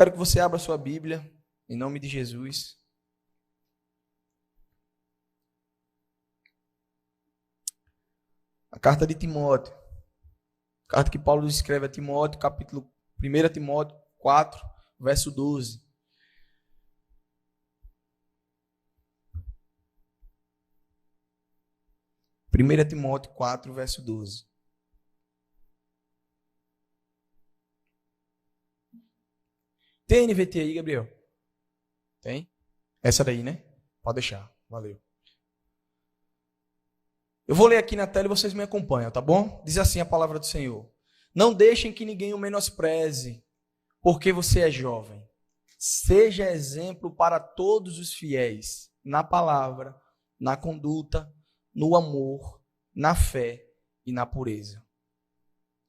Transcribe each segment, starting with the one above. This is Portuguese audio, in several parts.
quero que você abra sua Bíblia, em nome de Jesus. A carta de Timóteo. Carta que Paulo escreve a Timóteo, capítulo 1 Timóteo 4, verso 12. Primeira Timóteo 4, verso 12. Tem NVT aí, Gabriel? Tem? Essa daí, né? Pode deixar. Valeu. Eu vou ler aqui na tela e vocês me acompanham, tá bom? Diz assim a palavra do Senhor. Não deixem que ninguém o menospreze, porque você é jovem. Seja exemplo para todos os fiéis, na palavra, na conduta, no amor, na fé e na pureza.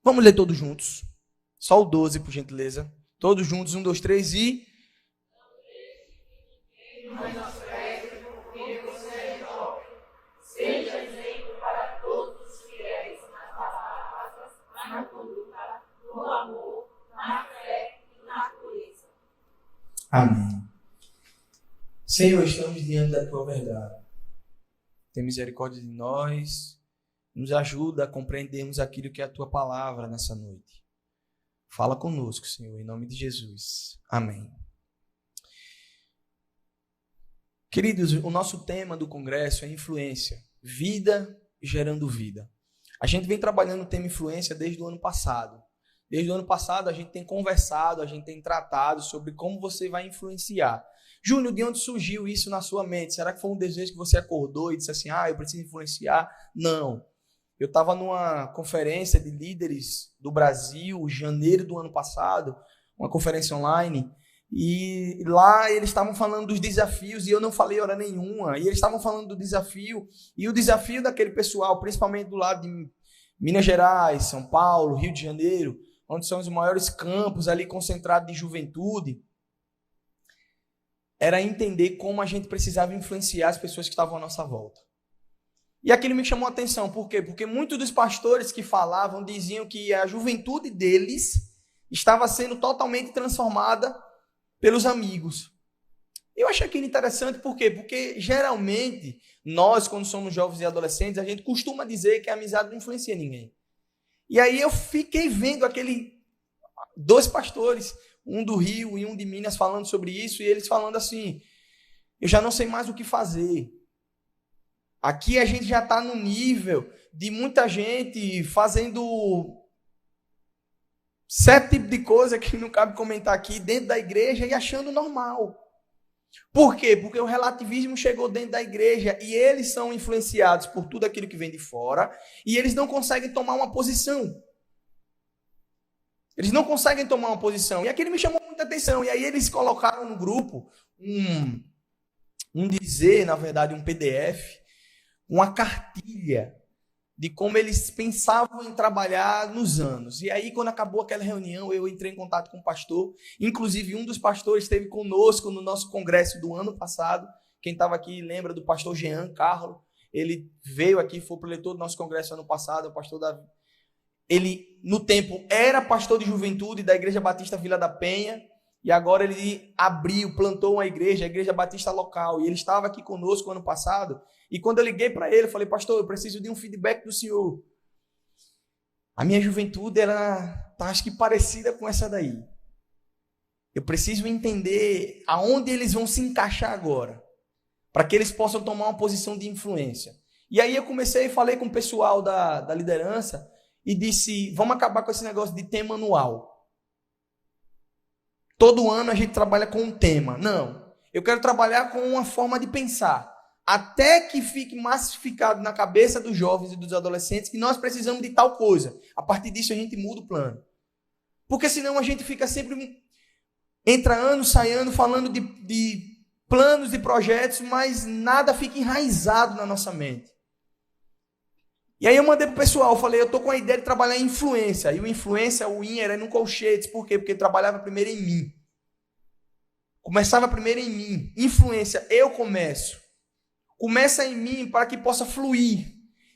Vamos ler todos juntos. Só o 12, por gentileza. Todos juntos, 1, 2, 3 e... Seja exemplo para todos os fiéis nas palavras, na conduta, no amor, na fé e na pureza. Amém. Senhor, estamos diante da Tua verdade. Tem misericórdia de nós. Nos ajuda a compreendermos aquilo que é a Tua palavra nessa noite. Fala conosco, Senhor, em nome de Jesus. Amém. Queridos, o nosso tema do congresso é influência. Vida gerando vida. A gente vem trabalhando o tema influência desde o ano passado. Desde o ano passado a gente tem conversado, a gente tem tratado sobre como você vai influenciar. Júnior, de onde surgiu isso na sua mente? Será que foi um desejo que você acordou e disse assim, eu preciso influenciar? Não. Eu estava numa conferência de líderes do Brasil, janeiro do ano passado, uma conferência online, e lá eles estavam falando dos desafios, e eu não falei hora nenhuma, e eles estavam falando do desafio, e o desafio daquele pessoal, principalmente do lado de Minas Gerais, São Paulo, Rio de Janeiro, onde são os maiores campos ali concentrados de juventude, era entender como a gente precisava influenciar as pessoas que estavam à nossa volta. E aquilo me chamou a atenção, por quê? Porque muitos dos pastores que falavam diziam que a juventude deles estava sendo totalmente transformada pelos amigos. Eu achei aquilo interessante, por quê? Porque geralmente nós, quando somos jovens e adolescentes, a gente costuma dizer que a amizade não influencia ninguém. E aí eu fiquei vendo dois pastores, um do Rio e um de Minas, falando sobre isso, e eles falando assim, eu já não sei mais o que fazer. Aqui a gente já está no nível de muita gente fazendo certo tipo de coisa que não cabe comentar aqui dentro da igreja e achando normal. Por quê? Porque o relativismo chegou dentro da igreja e eles são influenciados por tudo aquilo que vem de fora e eles não conseguem tomar uma posição. Eles não conseguem tomar uma posição. E aquilo me chamou muita atenção. E aí eles colocaram no grupo um dizer, na verdade, um PDF, uma cartilha de como eles pensavam em trabalhar nos anos. E aí, quando acabou aquela reunião, eu entrei em contato com o pastor. Inclusive, um dos pastores esteve conosco no nosso congresso do ano passado. Quem estava aqui lembra do pastor Jean Carlos. Ele veio aqui, foi preletor do nosso congresso ano passado, o pastor Davi. Ele, no tempo, era pastor de juventude da Igreja Batista Vila da Penha. E agora ele plantou uma igreja, a Igreja Batista local. E ele estava aqui conosco ano passado. E quando eu liguei para ele, eu falei, pastor, eu preciso de um feedback do senhor. A minha juventude, ela está, acho que, parecida com essa daí. Eu preciso entender aonde eles vão se encaixar agora, para que eles possam tomar uma posição de influência. E aí eu comecei e falei com o pessoal da liderança e disse, vamos acabar com esse negócio de tema anual. Todo ano a gente trabalha com um tema. Não, eu quero trabalhar com uma forma de pensar. Até que fique massificado na cabeça dos jovens e dos adolescentes que nós precisamos de tal coisa. A partir disso a gente muda o plano. Porque senão a gente fica sempre, entra ano, sai ano, falando de planos e projetos, mas nada fica enraizado na nossa mente. E aí eu mandei pro pessoal, falei, eu tô com a ideia de trabalhar em influência. E o influência, o IN era no colchetes. Por quê? Porque ele trabalhava primeiro em mim. Começava primeiro em mim. Influência, eu começo. Começa em mim para que possa fluir.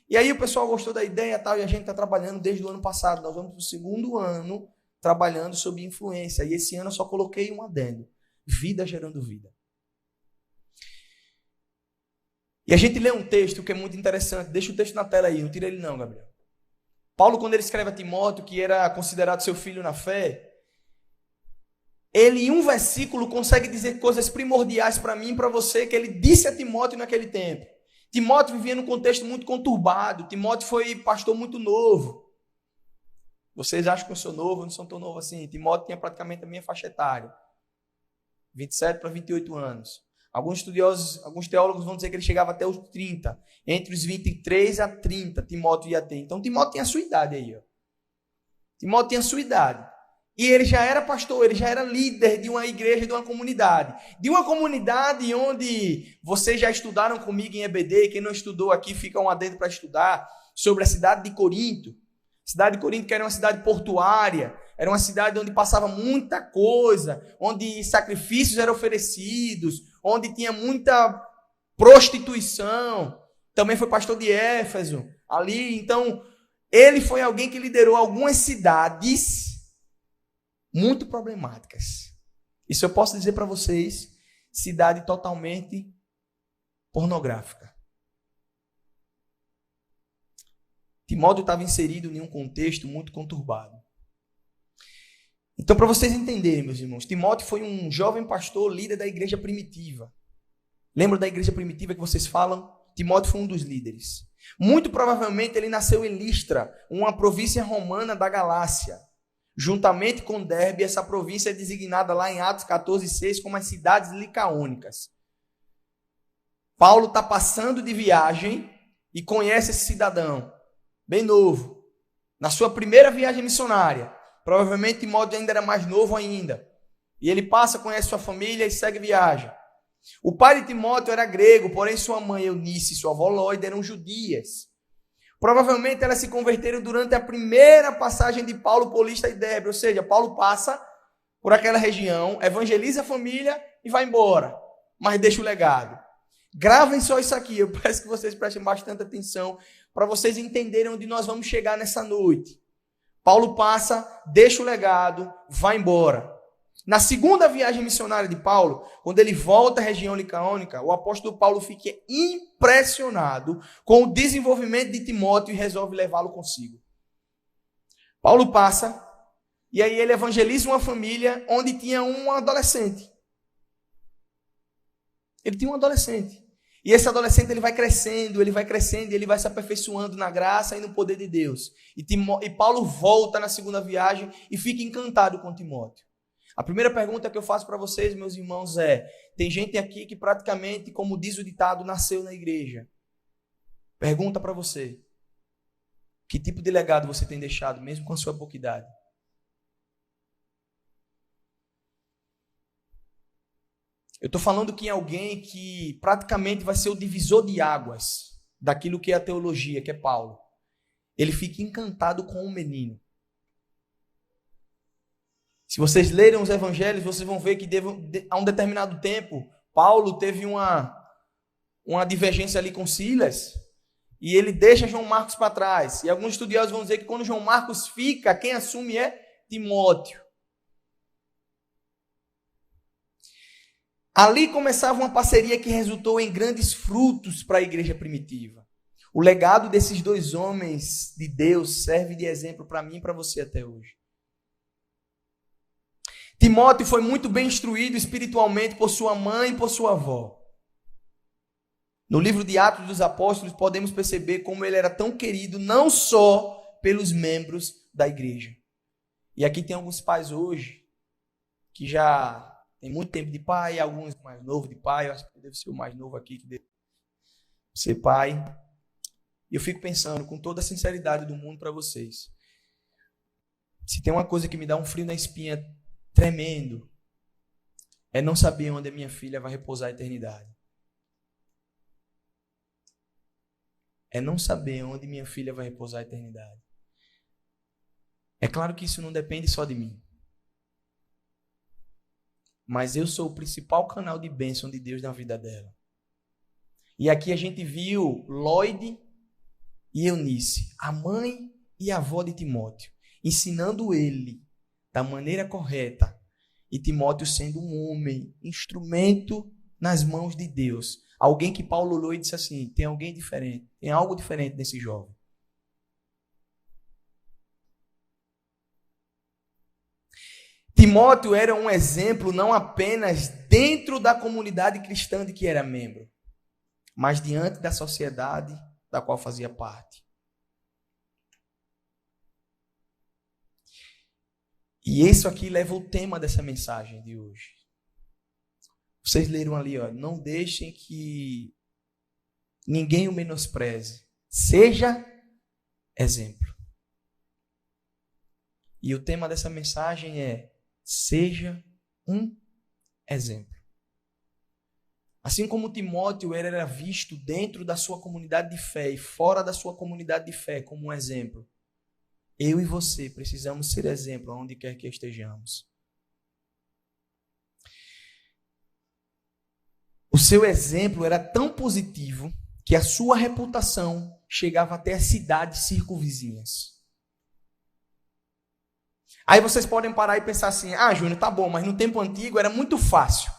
E aí o pessoal gostou da ideia tal, e a gente está trabalhando desde o ano passado. Nós vamos para o segundo ano trabalhando sob influência. E esse ano eu só coloquei um adendo. Vida gerando vida. E a gente lê um texto que é muito interessante. Deixa o texto na tela aí, não tira ele não, Gabriel. Paulo, quando ele escreve a Timóteo, que era considerado seu filho na fé, ele em um versículo consegue dizer coisas primordiais para mim e para você que ele disse a Timóteo naquele tempo. Timóteo vivia num contexto muito conturbado. Timóteo foi pastor muito novo. Vocês acham que eu sou novo? Eu não sou tão novo assim. Timóteo tinha praticamente a minha faixa etária. 27 para 28 anos. Alguns estudiosos, alguns teólogos vão dizer que ele chegava até os 30. Entre os 23 a 30, Timóteo ia ter. Então, Timóteo tinha a sua idade aí. Ó. Timóteo tinha a sua idade. E ele já era pastor, ele já era líder de uma igreja, de uma comunidade. De uma comunidade onde vocês já estudaram comigo em EBD, quem não estudou aqui fica um adendo para estudar, sobre a cidade de Corinto. Cidade de Corinto que era uma cidade portuária, era uma cidade onde passava muita coisa, onde sacrifícios eram oferecidos, onde tinha muita prostituição. Também foi pastor de Éfeso, ali. Então, ele foi alguém que liderou algumas cidades muito problemáticas. Isso eu posso dizer para vocês, cidade totalmente pornográfica. Timóteo estava inserido em um contexto muito conturbado. Então, para vocês entenderem, meus irmãos, Timóteo foi um jovem pastor, líder da igreja primitiva. Lembra da igreja primitiva que vocês falam? Timóteo foi um dos líderes. Muito provavelmente ele nasceu em Listra, uma província romana da Galácia. Juntamente com Derbe, essa província é designada lá em Atos 14:6 como as cidades licaônicas. Paulo está passando de viagem e conhece esse cidadão, bem novo, na sua primeira viagem missionária. Provavelmente Timóteo ainda era mais novo ainda. E ele passa, conhece sua família e segue viagem. O pai de Timóteo era grego, porém sua mãe Eunice e sua avó Lóida eram judias. Provavelmente elas se converteram durante a primeira passagem de Paulo por Listra e Derbe. Ou seja, Paulo passa por aquela região, evangeliza a família e vai embora. Mas deixa o legado. Gravem só isso aqui. Eu peço que vocês prestem bastante atenção para vocês entenderem onde nós vamos chegar nessa noite. Paulo passa, deixa o legado, vai embora. Na segunda viagem missionária de Paulo, quando ele volta à região licaônica, o apóstolo Paulo fica impressionado com o desenvolvimento de Timóteo e resolve levá-lo consigo. Paulo passa, e aí ele evangeliza uma família onde tinha um adolescente. Ele tinha um adolescente. E esse adolescente ele vai crescendo, ele vai se aperfeiçoando na graça e no poder de Deus. E Paulo volta na segunda viagem e fica encantado com Timóteo. A primeira pergunta que eu faço para vocês, meus irmãos, tem gente aqui que praticamente, como diz o ditado, nasceu na igreja. Pergunta para você, que tipo de legado você tem deixado, mesmo com a sua pouca idade? Eu estou falando que é alguém que praticamente vai ser o divisor de águas daquilo que é a teologia, que é Paulo. Ele fica encantado com o menino. Se vocês lerem os evangelhos, vocês vão ver que a um determinado tempo, Paulo teve uma divergência ali com Silas, e ele deixa João Marcos para trás. E alguns estudiosos vão dizer que quando João Marcos fica, quem assume é Timóteo. Ali começava uma parceria que resultou em grandes frutos para a igreja primitiva. O legado desses dois homens de Deus serve de exemplo para mim e para você até hoje. Timóteo foi muito bem instruído espiritualmente por sua mãe e por sua avó. No livro de Atos dos Apóstolos, podemos perceber como ele era tão querido, não só pelos membros da igreja. E aqui tem alguns pais hoje, que já tem muito tempo de pai, alguns mais novos de pai. Eu acho que deve ser o mais novo aqui, que deve ser pai. E eu fico pensando, com toda a sinceridade do mundo para vocês, se tem uma coisa que me dá um frio na espinha tremendo, é não saber onde a minha filha vai repousar a eternidade. É não saber onde minha filha vai repousar a eternidade. É claro que isso não depende só de mim. Mas eu sou o principal canal de bênção de Deus na vida dela. E aqui a gente viu Lóide e Eunice, a mãe e a avó de Timóteo, ensinando ele da maneira correta, e Timóteo sendo um homem, instrumento nas mãos de Deus. Alguém que Paulo olhou e disse assim, tem alguém diferente, tem algo diferente nesse jovem. Timóteo era um exemplo não apenas dentro da comunidade cristã de que era membro, mas diante da sociedade da qual fazia parte. E isso aqui leva o tema dessa mensagem de hoje. Vocês leram ali, ó, não deixem que ninguém o menospreze. Seja exemplo. E o tema dessa mensagem é: seja um exemplo. Assim como Timóteo era visto dentro da sua comunidade de fé e fora da sua comunidade de fé como um exemplo, eu e você precisamos ser exemplo onde quer que estejamos. O seu exemplo era tão positivo que a sua reputação chegava até as cidades circunvizinhas. Aí vocês podem parar e pensar assim, Júnior, tá bom, mas no tempo antigo era muito fácil.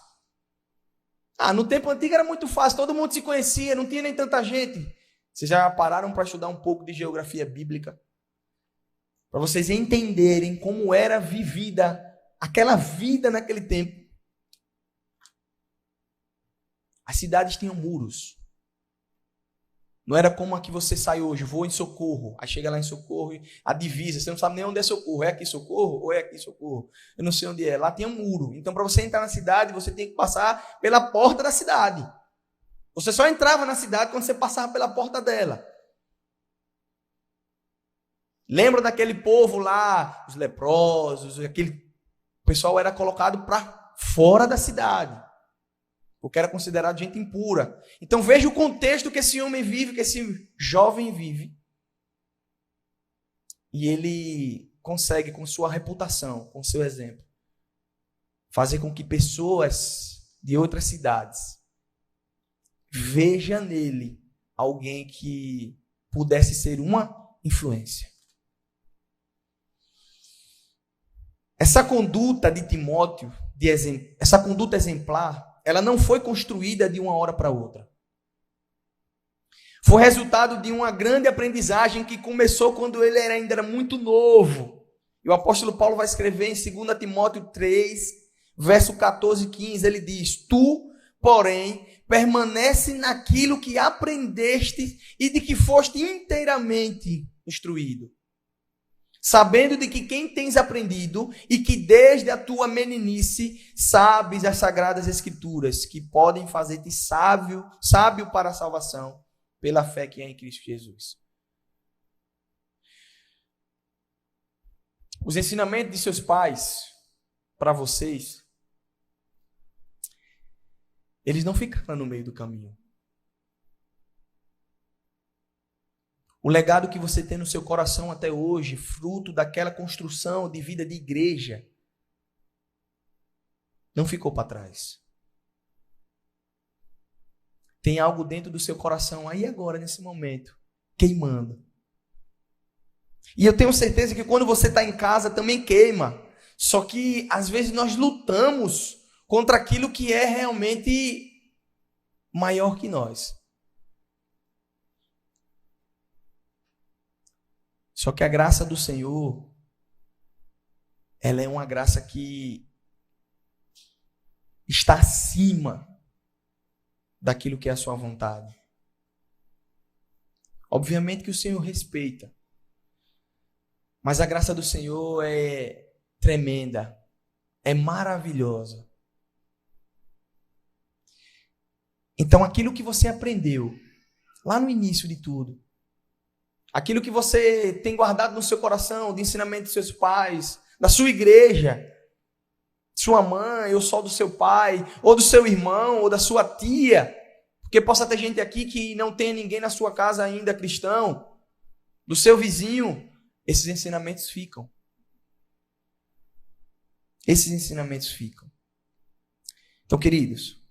No tempo antigo era muito fácil, todo mundo se conhecia, não tinha nem tanta gente. Vocês já pararam para estudar um pouco de geografia bíblica? Para vocês entenderem como era vivida aquela vida naquele tempo. As cidades tinham muros. Não era como a que você sai hoje, vou em Socorro, aí chega lá em Socorro, a divisa, você não sabe nem onde é Socorro, é aqui Socorro ou é aqui Socorro? Eu não sei onde é, lá tem um muro. Então, para você entrar na cidade, você tem que passar pela porta da cidade. Você só entrava na cidade quando você passava pela porta dela. Lembra daquele povo lá, os leprosos, aquele pessoal era colocado para fora da cidade, porque era considerado gente impura. Então veja o contexto que esse homem vive, que esse jovem vive. E ele consegue, com sua reputação, com seu exemplo, fazer com que pessoas de outras cidades vejam nele alguém que pudesse ser uma influência. Essa conduta de Timóteo, essa conduta exemplar, ela não foi construída de uma hora para outra. Foi resultado de uma grande aprendizagem que começou quando ele ainda era muito novo. E o apóstolo Paulo vai escrever em 2 Timóteo 3, verso 14 e 15, ele diz: Tu, porém, permanece naquilo que aprendeste e de que foste inteiramente instruído, sabendo de que quem tens aprendido e que desde a tua meninice sabes as sagradas escrituras, que podem fazer-te sábio para a salvação, pela fé que é em Cristo Jesus. Os ensinamentos de seus pais para vocês, eles não ficaram no meio do caminho. O legado que você tem no seu coração até hoje, fruto daquela construção de vida de igreja, não ficou para trás. Tem algo dentro do seu coração aí agora, nesse momento, queimando. E eu tenho certeza que quando você está em casa também queima. Só que às vezes nós lutamos contra aquilo que é realmente maior que nós. Só que a graça do Senhor, ela é uma graça que está acima daquilo que é a sua vontade. Obviamente que o Senhor respeita, mas a graça do Senhor é tremenda, é maravilhosa. Então aquilo que você aprendeu lá no início de tudo, aquilo que você tem guardado no seu coração, de ensinamento dos seus pais, da sua igreja, sua mãe, ou só do seu pai, ou do seu irmão, ou da sua tia, porque possa ter gente aqui que não tem ninguém na sua casa ainda cristão, do seu vizinho, esses ensinamentos ficam. Esses ensinamentos ficam. Então, queridos,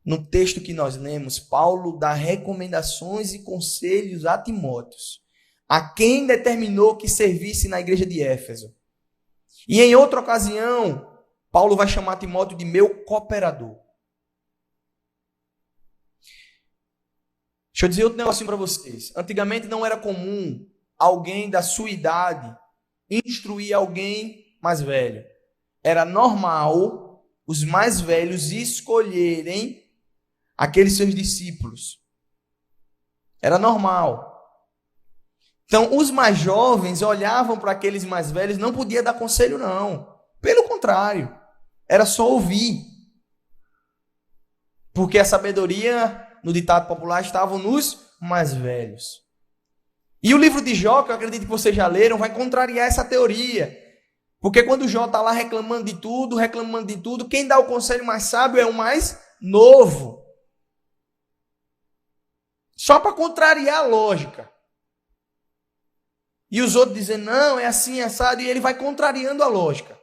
no texto que nós lemos, Paulo dá recomendações e conselhos a Timóteo, a quem determinou que servisse na igreja de Éfeso. E em outra ocasião, Paulo vai chamar Timóteo de meu cooperador. Deixa eu dizer outro negocinho para vocês. Antigamente não era comum alguém da sua idade instruir alguém mais velho. Era normal os mais velhos escolherem aqueles seus discípulos. Era normal. Então, os mais jovens olhavam para aqueles mais velhos, não podia dar conselho, não. Pelo contrário, era só ouvir. Porque a sabedoria, no ditado popular, estava nos mais velhos. E o livro de Jó, que eu acredito que vocês já leram, vai contrariar essa teoria. Porque quando Jó está lá reclamando de tudo, quem dá o conselho mais sábio é o mais novo. Só para contrariar a lógica. E os outros dizendo, não, é assim, é assado, e ele vai contrariando a lógica.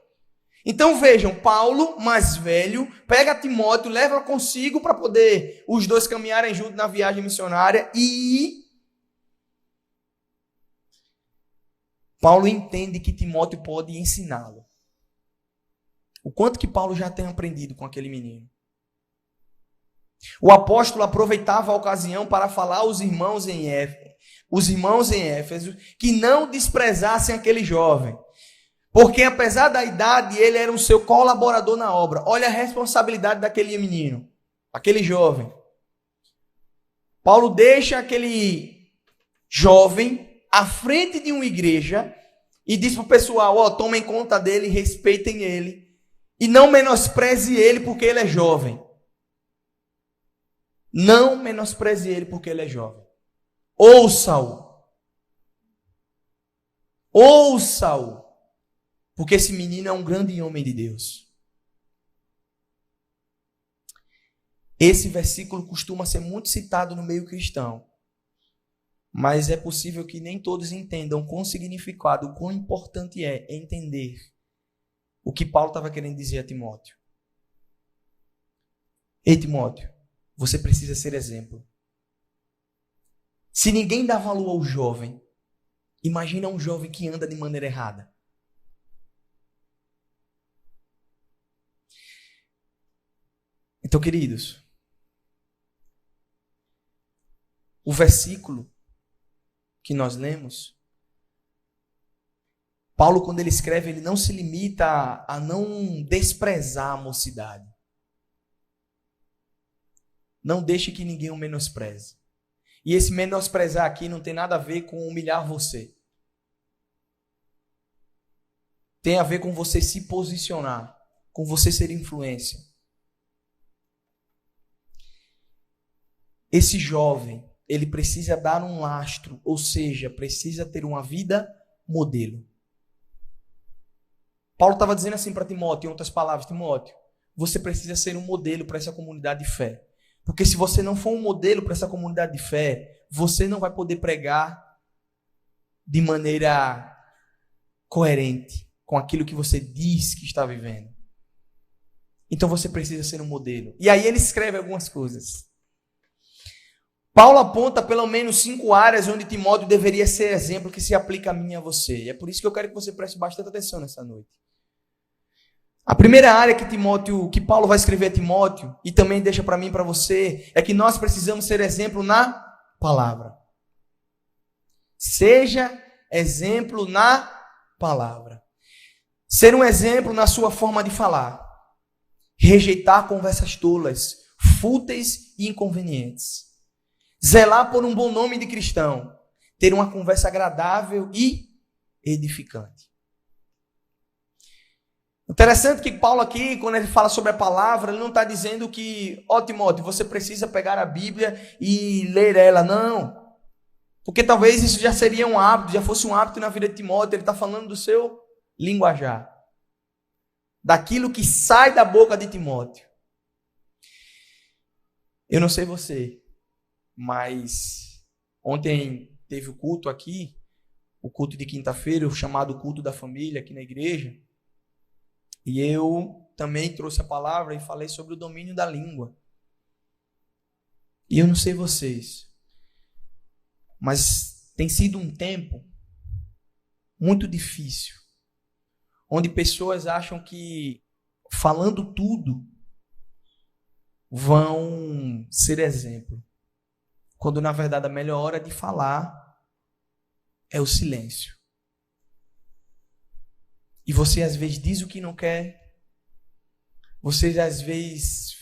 Então vejam, Paulo, mais velho, pega Timóteo, leva consigo para poder os dois caminharem juntos na viagem missionária e Paulo entende que Timóteo pode ensiná-lo. O quanto que Paulo já tem aprendido com aquele menino. O apóstolo aproveitava a ocasião para falar aos irmãos em Éfeso, que não desprezassem aquele jovem. Porque apesar da idade, ele era um seu colaborador na obra. Olha a responsabilidade daquele menino, aquele jovem. Paulo deixa aquele jovem à frente de uma igreja e diz para o pessoal, tomem conta dele, respeitem ele e não menospreze ele porque ele é jovem. Não menospreze ele porque ele é jovem. Ouça-o. Ouça-o. Porque esse menino é um grande homem de Deus. Esse versículo costuma ser muito citado no meio cristão. Mas é possível que nem todos entendam com significado, o quão importante é entender o que Paulo estava querendo dizer a Timóteo. Ei, Timóteo, você precisa ser exemplo. Se ninguém dá valor ao jovem, imagina um jovem que anda de maneira errada. Então, queridos, o versículo que nós lemos, Paulo, quando ele escreve, ele não se limita a não desprezar a mocidade. Não deixe que ninguém o menospreze. E esse menosprezar aqui não tem nada a ver com humilhar você. Tem a ver com você se posicionar, com você ser influência. Esse jovem, ele precisa dar um lastro, ou seja, precisa ter uma vida modelo. Paulo estava dizendo assim para Timóteo, em outras palavras, Timóteo, você precisa ser um modelo para essa comunidade de fé. Porque se você não for um modelo para essa comunidade de fé, você não vai poder pregar de maneira coerente com aquilo que você diz que está vivendo. Então você precisa ser um modelo. E aí ele escreve algumas coisas. Paulo aponta pelo menos 5 áreas onde Timóteo deveria ser exemplo que se aplica a mim e a você. E é por isso que eu quero que você preste bastante atenção nessa noite. A primeira área que Paulo vai escrever a Timóteo, e também deixa para mim e para você, é que nós precisamos ser exemplo na palavra. Seja exemplo na palavra. Ser um exemplo na sua forma de falar. Rejeitar conversas tolas, fúteis e inconvenientes. Zelar por um bom nome de cristão. Ter uma conversa agradável e edificante. Interessante que Paulo aqui, quando ele fala sobre a palavra, ele não está dizendo que, Timóteo, você precisa pegar a Bíblia e ler ela, não. Porque talvez isso já seria um hábito, já fosse um hábito na vida de Timóteo. Ele está falando do seu linguajar. Daquilo que sai da boca de Timóteo. Eu não sei você, mas ontem teve o culto aqui, o culto de quinta-feira, o chamado culto da família aqui na igreja. E eu também trouxe a palavra e falei sobre o domínio da língua. E eu não sei vocês, mas tem sido um tempo muito difícil. onde pessoas acham que falando tudo vão ser exemplo, quando na verdade a melhor hora de falar é o silêncio. E você às vezes diz o que não quer, você às vezes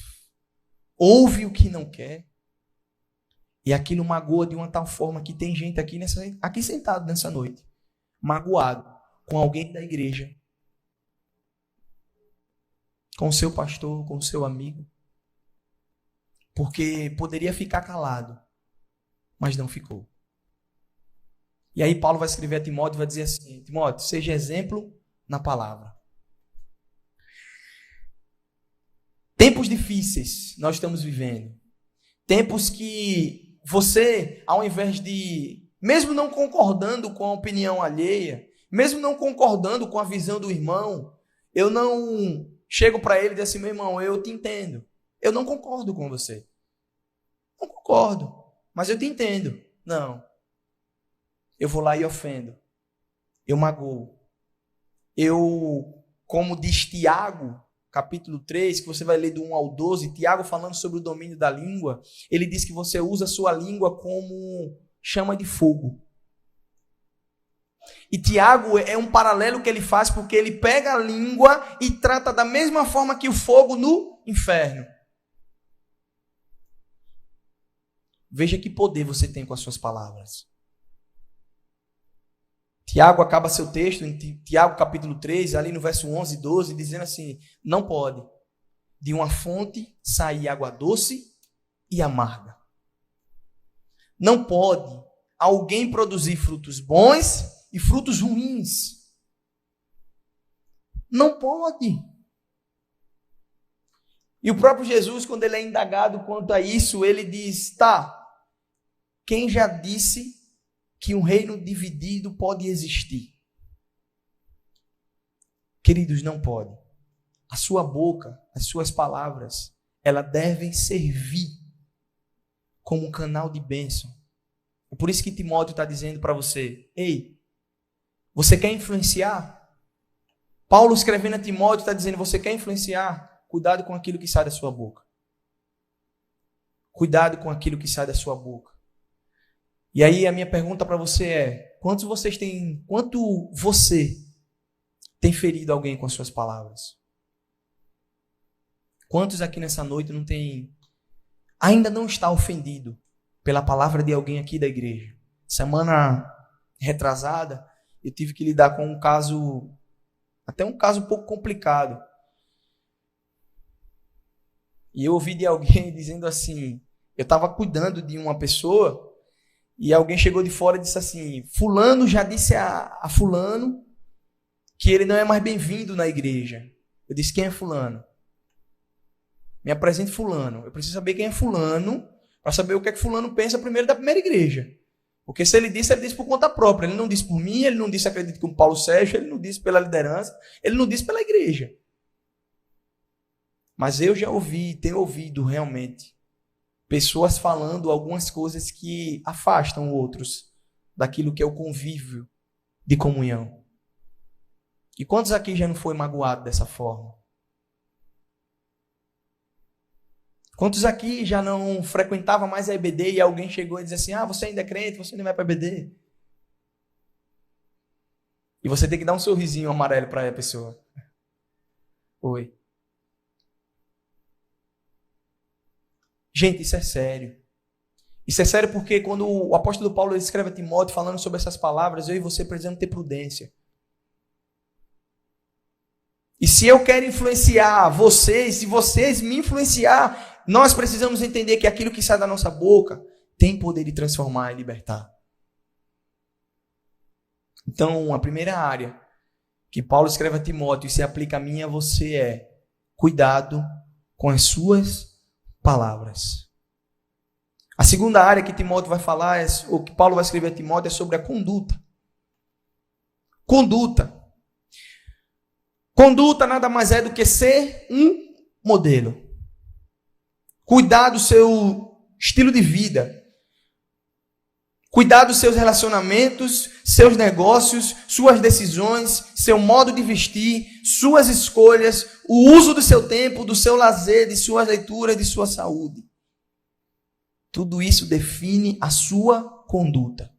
ouve o que não quer, e aquilo magoa de uma tal forma que tem gente aqui sentado nessa noite, magoado com alguém da igreja, com o seu pastor, com o seu amigo, porque poderia ficar calado, mas não ficou. E aí Paulo vai escrever a Timóteo e vai dizer assim: Timóteo, seja exemplo na palavra. Tempos difíceis nós estamos vivendo. Tempos que você, ao invés de, mesmo não concordando com a opinião alheia, mesmo não concordando com a visão do irmão, eu não chego para ele e digo assim: meu irmão, eu te entendo. Eu não concordo com você. Não concordo, mas eu te entendo. Não. Eu vou lá e ofendo. Eu magoo. Eu, como diz Tiago, capítulo 3, que você vai ler do 1 ao 12, Tiago falando sobre o domínio da língua, ele diz que você usa a sua língua como chama de fogo. E Tiago é um paralelo que ele faz, porque ele pega a língua e trata da mesma forma que o fogo no inferno. Veja que poder você tem com as suas palavras. Tiago acaba seu texto em Tiago capítulo 3, ali no verso 11 e 12, dizendo assim: não pode de uma fonte sair água doce e amarga. Não pode alguém produzir frutos bons e frutos ruins. Não pode. E o próprio Jesus, quando ele é indagado quanto a isso, ele diz: tá, quem já disse que um reino dividido pode existir? Queridos, não pode. A sua boca, as suas palavras, elas devem servir como um canal de bênção. É por isso que Timóteo está dizendo para você: ei, você quer influenciar? Paulo escrevendo a Timóteo está dizendo: você quer influenciar? Cuidado com aquilo que sai da sua boca. Cuidado com aquilo que sai da sua boca. E aí a minha pergunta para você é: quanto você tem ferido alguém com as suas palavras? Quantos aqui nessa noite ainda não está ofendido pela palavra de alguém aqui da igreja? Semana retrasada, eu tive que lidar com um caso um pouco complicado. E eu ouvi de alguém dizendo assim, eu estava cuidando de uma pessoa, e alguém chegou de fora e disse assim: fulano já disse a fulano que ele não é mais bem-vindo na igreja. Eu disse: quem é fulano? Me apresente fulano. Eu preciso saber quem é fulano, para saber o que é que fulano pensa primeiro da primeira igreja. Porque se ele disse por conta própria. Ele não disse por mim, ele não disse, acredito, com Paulo Sérgio, ele não disse pela liderança, ele não disse pela igreja. Mas eu já tenho ouvido realmente pessoas falando algumas coisas que afastam outros daquilo que é o convívio de comunhão. E quantos aqui já não foi magoado dessa forma? Quantos aqui já não frequentava mais a EBD e alguém chegou e disse assim: ah, você ainda é crente, você ainda vai para a EBD? E você tem que dar um sorrisinho amarelo para a pessoa. Oi. Gente, isso é sério. Isso é sério porque quando o apóstolo Paulo escreve a Timóteo falando sobre essas palavras, eu e você precisamos ter prudência. E se eu quero influenciar vocês, se vocês me influenciar, nós precisamos entender que aquilo que sai da nossa boca tem poder de transformar e libertar. Então, a primeira área que Paulo escreve a Timóteo e se aplica a mim e a você é: cuidado com as suas palavras. A segunda área que Timóteo vai falar, ou que Paulo vai escrever a Timóteo, é sobre a conduta. Conduta. Conduta nada mais é do que ser um modelo. Cuidar do seu estilo de vida. Cuidar dos seus relacionamentos, seus negócios, suas decisões, seu modo de vestir, suas escolhas, o uso do seu tempo, do seu lazer, de suas leituras, de sua saúde. Tudo isso define a sua conduta.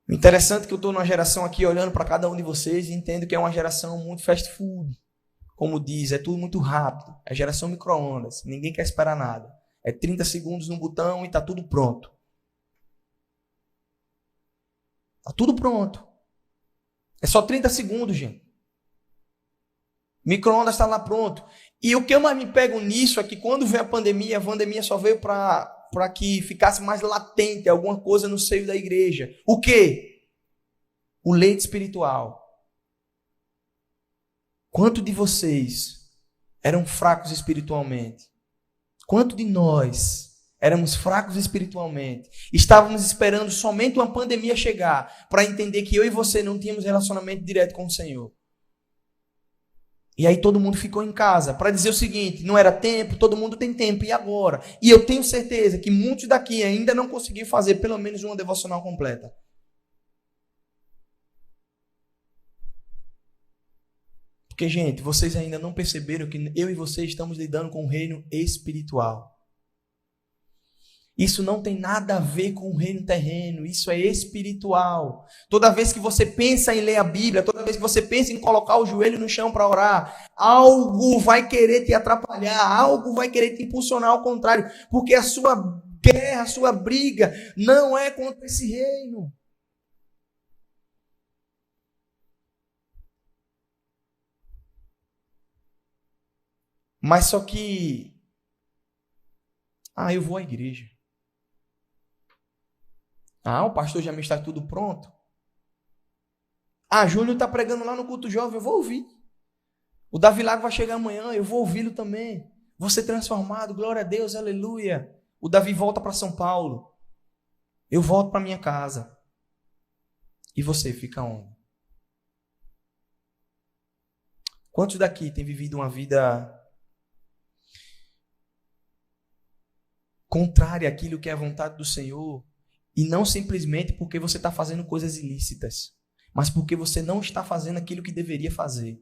O interessante é que eu estou numa geração aqui olhando para cada um de vocês e entendo que é uma geração muito fast food. Como diz, é tudo muito rápido. É geração micro-ondas. Ninguém quer esperar nada. É 30 segundos no botão e está tudo pronto. Está tudo pronto. É só 30 segundos, gente. Micro-ondas está lá pronto. E o que eu mais me pego nisso é que quando veio a pandemia só veio para que ficasse mais latente alguma coisa no seio da igreja. O quê? O leite espiritual. Quanto de vocês eram fracos espiritualmente? Quanto de nós éramos fracos espiritualmente? Estávamos esperando somente uma pandemia chegar para entender que eu e você não tínhamos relacionamento direto com o Senhor. E aí todo mundo ficou em casa para dizer o seguinte, não era tempo, todo mundo tem tempo, e agora? E eu tenho certeza que muitos daqui ainda não conseguiram fazer pelo menos uma devocional completa. Porque, gente, vocês ainda não perceberam que eu e você estamos lidando com o reino espiritual. Isso não tem nada a ver com o reino terreno, isso é espiritual. Toda vez que você pensa em ler a Bíblia, toda vez que você pensa em colocar o joelho no chão para orar, algo vai querer te atrapalhar, algo vai querer te impulsionar ao contrário, porque a sua guerra, a sua briga não é contra esse reino. Mas só que, eu vou à igreja. O pastor já me está tudo pronto. Júnior está pregando lá no culto jovem, eu vou ouvir. O Davi Lago vai chegar amanhã, eu vou ouvi-lo também. Vou ser transformado, glória a Deus, aleluia. O Davi volta para São Paulo. Eu volto para minha casa. E você fica onde? Quantos daqui têm vivido uma vida contrária àquilo que é a vontade do Senhor? E não simplesmente porque você está fazendo coisas ilícitas, mas porque você não está fazendo aquilo que deveria fazer.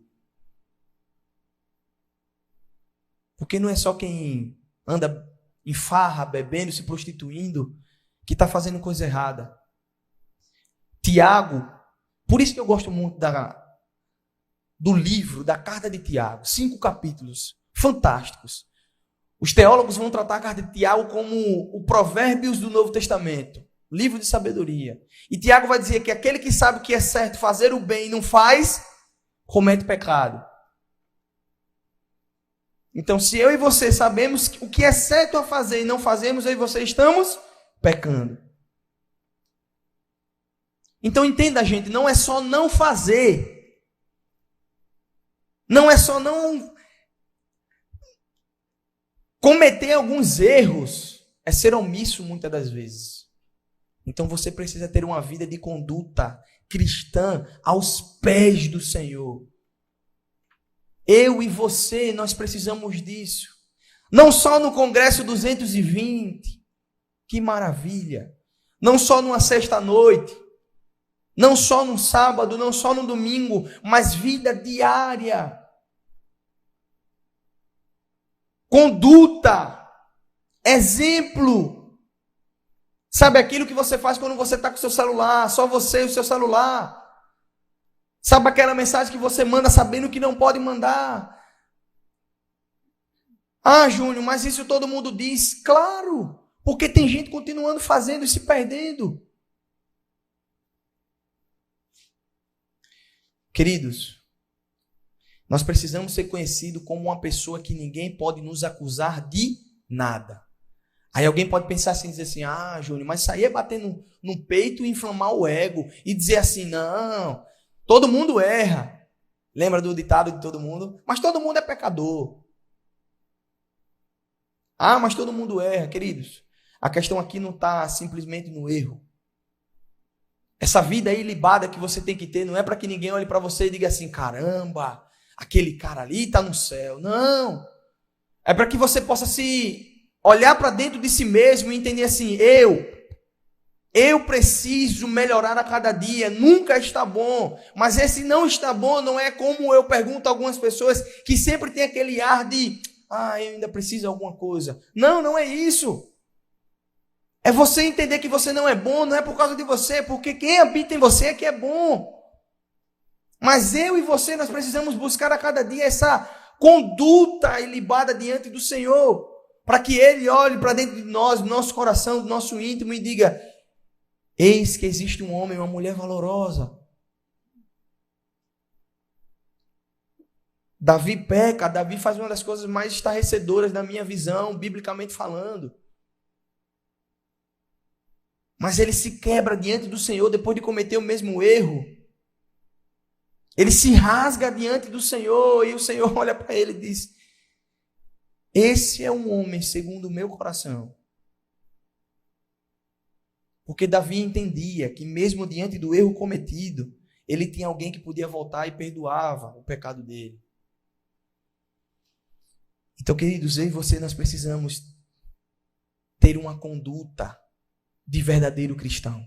Porque não é só quem anda em farra, bebendo, se prostituindo, que está fazendo coisa errada. Tiago, por isso que eu gosto muito do livro, da carta de Tiago, 5 capítulos fantásticos. Os teólogos vão tratar a carta de Tiago como o Provérbios do Novo Testamento. Livro de sabedoria. E Tiago vai dizer que aquele que sabe que é certo fazer o bem e não faz, comete pecado. Então, se eu e você sabemos o que é certo a fazer e não fazemos, eu e você estamos pecando. Então, entenda, gente, não é só não fazer. Não é só não cometer alguns erros. É ser omisso muitas das vezes. Então você precisa ter uma vida de conduta cristã aos pés do Senhor. Eu e você, nós precisamos disso. Não só no Congresso 220, que maravilha. Não só numa sexta-noite, não só no sábado, não só no domingo, mas vida diária. Conduta, exemplo. Sabe aquilo que você faz quando você está com o seu celular, só você e o seu celular. Sabe aquela mensagem que você manda sabendo que não pode mandar. Júnior, mas isso todo mundo diz. Claro, porque tem gente continuando fazendo e se perdendo. Queridos, nós precisamos ser conhecidos como uma pessoa que ninguém pode nos acusar de nada. Aí alguém pode pensar assim, dizer assim, Júnior, mas isso aí é bater no peito e inflamar o ego. E dizer assim, não, todo mundo erra. Lembra do ditado de todo mundo? Mas todo mundo é pecador. Mas todo mundo erra. Queridos, a questão aqui não está simplesmente no erro. Essa vida ilibada que você tem que ter não é para que ninguém olhe para você e diga assim, caramba, aquele cara ali está no céu. Não. É para que você possa se olhar para dentro de si mesmo e entender assim, eu preciso melhorar a cada dia, nunca está bom, mas esse não está bom não é como eu pergunto a algumas pessoas que sempre tem aquele ar de, eu ainda preciso de alguma coisa. Não, não é isso. É você entender que você não é bom, não é por causa de você, porque quem habita em você é que é bom. Mas eu e você, nós precisamos buscar a cada dia essa conduta ilibada diante do Senhor, para que Ele olhe para dentro de nós, do nosso coração, do nosso íntimo e diga, eis que existe um homem, uma mulher valorosa. Davi peca, Davi faz uma das coisas mais estarrecedoras da minha visão, biblicamente falando. Mas ele se quebra diante do Senhor depois de cometer o mesmo erro. Ele se rasga diante do Senhor e o Senhor olha para ele e diz, esse é um homem segundo o meu coração. Porque Davi entendia que mesmo diante do erro cometido, ele tinha alguém que podia voltar e perdoava o pecado dele. Então, queridos, eu e você, nós precisamos ter uma conduta de verdadeiro cristão.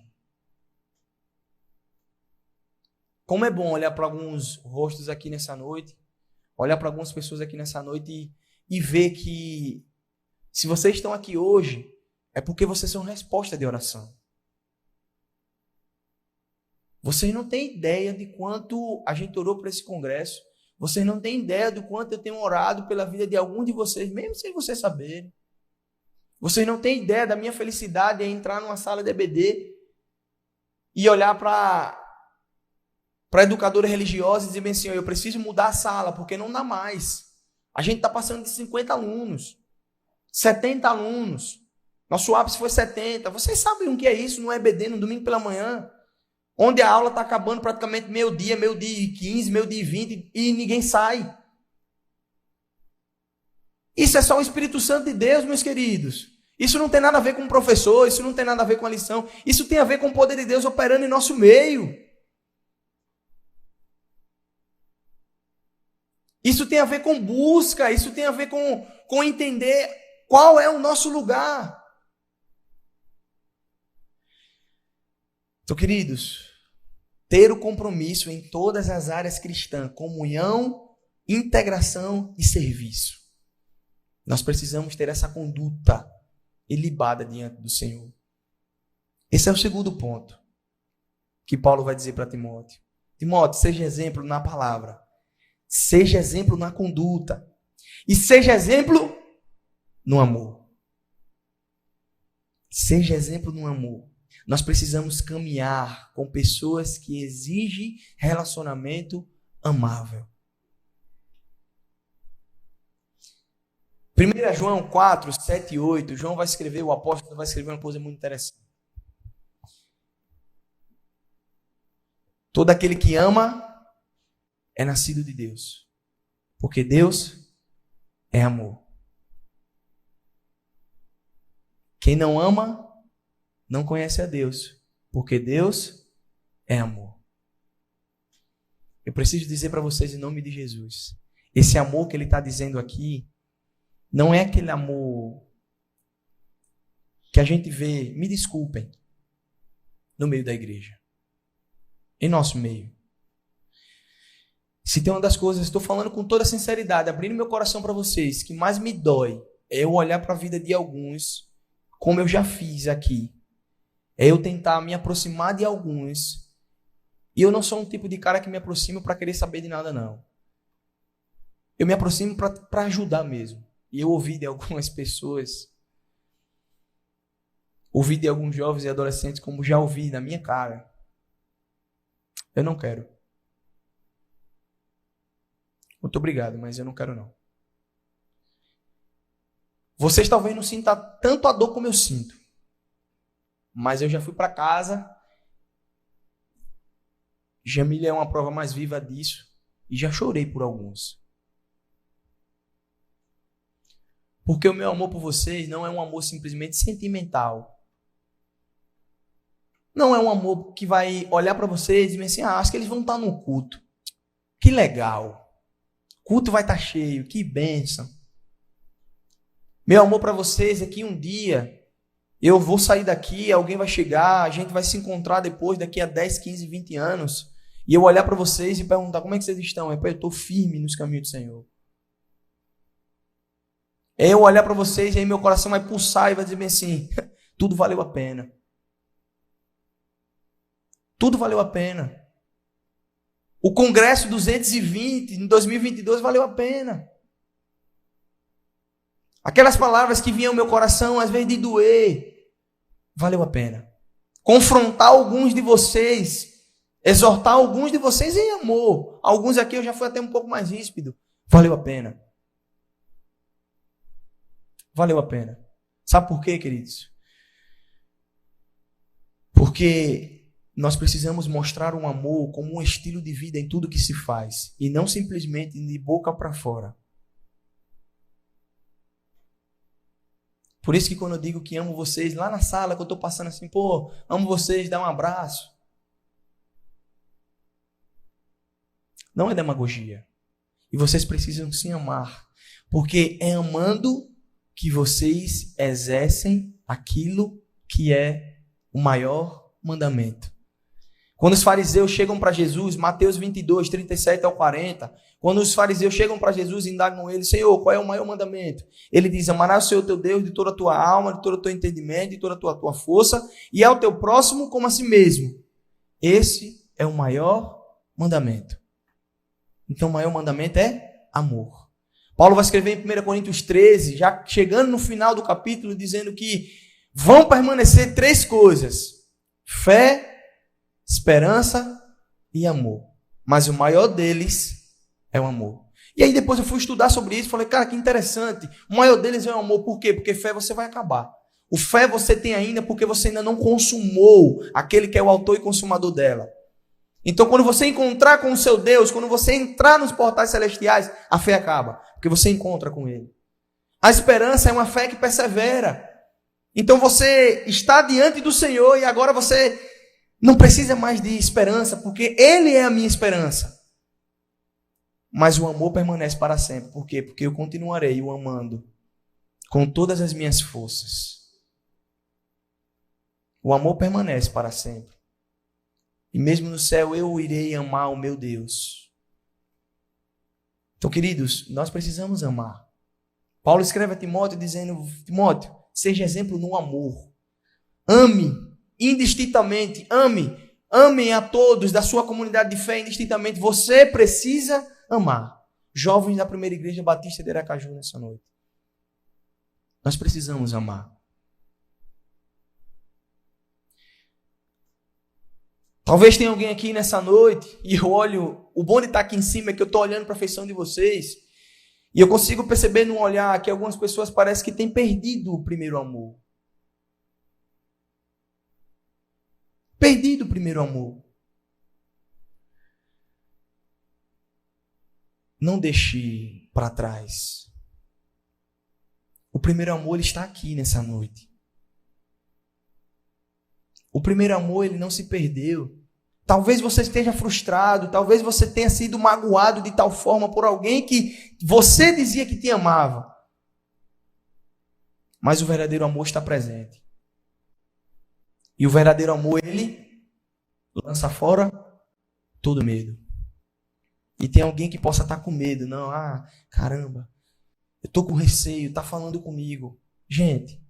Como é bom olhar para alguns rostos aqui nessa noite, olhar para algumas pessoas aqui nessa noite e ver que se vocês estão aqui hoje, é porque vocês são resposta de oração. Vocês não têm ideia de quanto a gente orou por esse congresso. Vocês não têm ideia do quanto eu tenho orado pela vida de algum de vocês, mesmo sem vocês saberem. Vocês não têm ideia da minha felicidade em entrar numa sala de EBD e olhar para a educadora religiosa e dizer bem assim, eu preciso mudar a sala, porque não dá mais. A gente está passando de 50 alunos, 70 alunos. Nosso ápice foi 70. Vocês sabem o que é isso no EBD, no domingo pela manhã? Onde a aula está acabando praticamente meio-dia e 15, meio-dia e 20, e ninguém sai. Isso é só o Espírito Santo de Deus, meus queridos. Isso não tem nada a ver com o professor, isso não tem nada a ver com a lição. Isso tem a ver com o poder de Deus operando em nosso meio. Isso tem a ver com busca, isso tem a ver com entender qual é o nosso lugar. Então, queridos, ter o compromisso em todas as áreas cristãs, comunhão, integração e serviço. Nós precisamos ter essa conduta ilibada diante do Senhor. Esse é o segundo ponto que Paulo vai dizer para Timóteo. Timóteo, seja exemplo na palavra, seja exemplo na conduta e seja exemplo no amor. Seja exemplo no amor. Nós precisamos caminhar com pessoas que exigem relacionamento amável. 1 João 4, 7 e 8, o apóstolo vai escrever uma coisa muito interessante. Todo aquele que ama é nascido de Deus, porque Deus é amor. Quem não ama não conhece a Deus, porque Deus é amor. Eu preciso dizer para vocês em nome de Jesus, esse amor que ele está dizendo aqui, não é aquele amor que a gente vê, me desculpem, no meio da igreja, em nosso meio. Se tem uma das coisas, estou falando com toda sinceridade, abrindo meu coração para vocês, que mais me dói é eu olhar para a vida de alguns, como eu já fiz aqui, é eu tentar me aproximar de alguns, e eu não sou um tipo de cara que me aproximo para querer saber de nada, não. Eu me aproximo para ajudar mesmo. E eu ouvi de algumas pessoas, ouvi de alguns jovens e adolescentes, como já ouvi na minha cara, eu não quero. Muito obrigado, mas eu não quero não. Vocês talvez não sintam tanto a dor como eu sinto. Mas eu já fui para casa. Jamília é uma prova mais viva disso. E já chorei por alguns. Porque o meu amor por vocês não é um amor simplesmente sentimental. Não é um amor que vai olhar para vocês e dizer assim, acho que eles vão estar no culto. Que legal. O culto vai estar cheio, que bênção. Meu amor para vocês é que um dia eu vou sair daqui, alguém vai chegar, a gente vai se encontrar depois, daqui a 10, 15, 20 anos, e eu olhar para vocês e perguntar como é que vocês estão. Eu estou firme nos caminhos do Senhor. Eu olhar para vocês e aí meu coração vai pulsar e vai dizer bem assim, tudo valeu a pena. Tudo valeu a pena. O Congresso 220 em 2022 valeu a pena. Aquelas palavras que vinham ao meu coração, às vezes de doer, valeu a pena. Confrontar alguns de vocês, exortar alguns de vocês em amor. Alguns aqui eu já fui até um pouco mais ríspido. Valeu a pena. Valeu a pena. Sabe por quê, queridos? Porque nós precisamos mostrar um amor como um estilo de vida em tudo que se faz. E não simplesmente de boca para fora. Por isso que quando eu digo que amo vocês, lá na sala que eu estou passando assim, pô, amo vocês, dá um abraço. Não é demagogia. E vocês precisam se amar. Porque é amando que vocês exercem aquilo que é o maior mandamento. Quando os fariseus chegam para Jesus, Mateus 22, 37 ao 40, quando os fariseus chegam para Jesus e indagam ele, Senhor, qual é o maior mandamento? Ele diz, amarás o Senhor teu Deus de toda a tua alma, de todo o teu entendimento, de toda a tua força, e ao teu próximo como a si mesmo. Esse é o maior mandamento. Então o maior mandamento é amor. Paulo vai escrever em 1 Coríntios 13, já chegando no final do capítulo, dizendo que vão permanecer 3 coisas: fé, esperança e amor. Mas o maior deles é o amor. E aí depois eu fui estudar sobre isso e falei, cara, que interessante. O maior deles é o amor. Por quê? Porque fé você vai acabar. O fé você tem ainda porque você ainda não consumou aquele que é o autor e consumador dela. Então quando você encontrar com o seu Deus, quando você entrar nos portais celestiais, a fé acaba. Porque você encontra com ele. A esperança é uma fé que persevera. Então você está diante do Senhor e agora você não precisa mais de esperança, porque Ele é a minha esperança. Mas o amor permanece para sempre. Por quê? Porque eu continuarei o amando com todas as minhas forças. O amor permanece para sempre. E mesmo no céu eu irei amar o meu Deus. Então, queridos, nós precisamos amar. Paulo escreve a Timóteo dizendo, Timóteo, seja exemplo no amor. Ame indistintamente, amem a todos da sua comunidade de fé indistintamente. Você precisa amar. Jovens da primeira igreja batista de Aracaju nessa noite. Nós precisamos amar. Talvez tenha alguém aqui nessa noite e eu olho, o bom de estar aqui em cima é que eu estou olhando para a feição de vocês e eu consigo perceber num olhar que algumas pessoas parecem que têm perdido o primeiro amor. Perdido o primeiro amor. Não deixe para trás. O primeiro amor ele está aqui nessa noite. O primeiro amor ele não se perdeu. Talvez você esteja frustrado, talvez você tenha sido magoado de tal forma por alguém que você dizia que te amava. Mas o verdadeiro amor está presente. E o verdadeiro amor, ele lança fora todo medo. E tem alguém que possa estar com medo. Não, caramba, eu estou com receio, está falando comigo. Gente,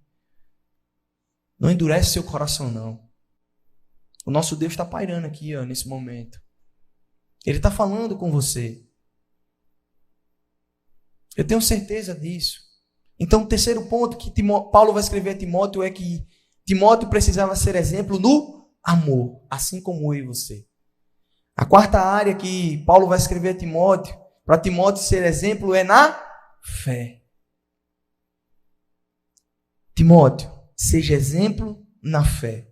não endurece seu coração, não. O nosso Deus está pairando aqui, nesse momento. Ele está falando com você. Eu tenho certeza disso. Então, o terceiro ponto que Paulo vai escrever a Timóteo é que Timóteo precisava ser exemplo no amor, assim como eu e você. A quarta área que Paulo vai escrever a Timóteo, para Timóteo ser exemplo, é na fé. Timóteo, seja exemplo na fé.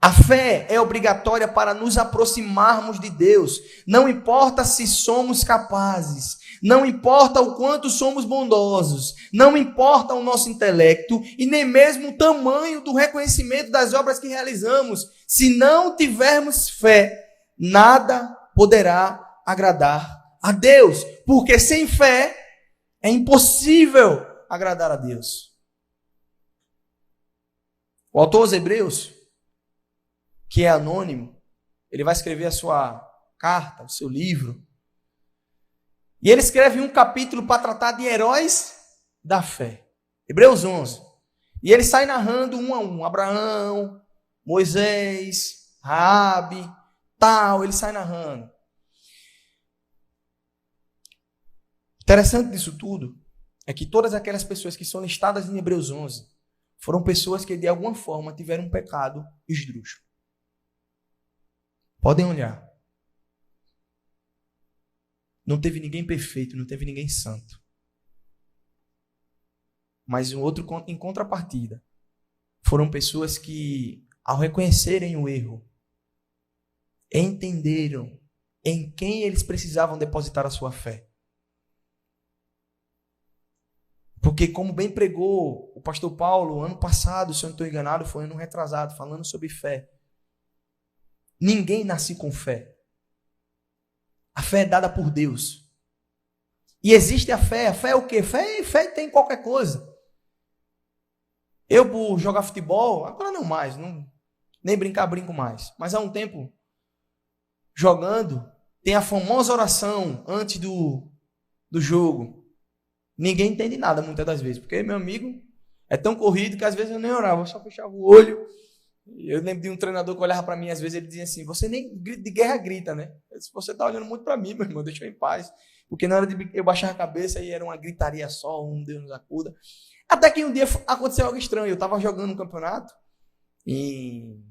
A fé é obrigatória para nos aproximarmos de Deus. Não importa se somos capazes, não importa o quanto somos bondosos, não importa o nosso intelecto e nem mesmo o tamanho do reconhecimento das obras que realizamos. Se não tivermos fé, nada poderá agradar a Deus, porque sem fé é impossível agradar a Deus. O autor aos Hebreus, que é anônimo, ele vai escrever a sua carta, o seu livro. E ele escreve um capítulo para tratar de heróis da fé. Hebreus 11. E ele sai narrando um a um. Abraão, Moisés, Raabe, tal. Ele sai narrando. Interessante disso tudo é que todas aquelas pessoas que são listadas em Hebreus 11 foram pessoas que de alguma forma tiveram um pecado esdrúxulo. Podem olhar. Não teve ninguém perfeito, não teve ninguém santo. Mas em contrapartida, foram pessoas que, ao reconhecerem o erro, entenderam em quem eles precisavam depositar a sua fé. Porque, como bem pregou o pastor Paulo ano passado, se eu não estou enganado, foi ano retrasado, falando sobre fé. Ninguém nasce com fé. A fé é dada por Deus. E existe a fé. A fé é o quê? Fé tem qualquer coisa. Eu, por jogar futebol, agora não mais, nem brinco mais. Mas há um tempo, jogando, tem a famosa oração antes do jogo. Ninguém entende nada muitas das vezes, porque meu amigo é tão corrido que às vezes eu nem orava, eu só fechava o olho. Eu lembro de um treinador que olhava para mim, às vezes ele dizia assim, você nem de guerra grita, né? Você está olhando muito para mim, meu irmão, deixa eu em paz. Porque na hora de eu baixar a cabeça e era uma gritaria só, Deus nos acuda. Até que um dia aconteceu algo estranho, eu estava jogando um campeonato em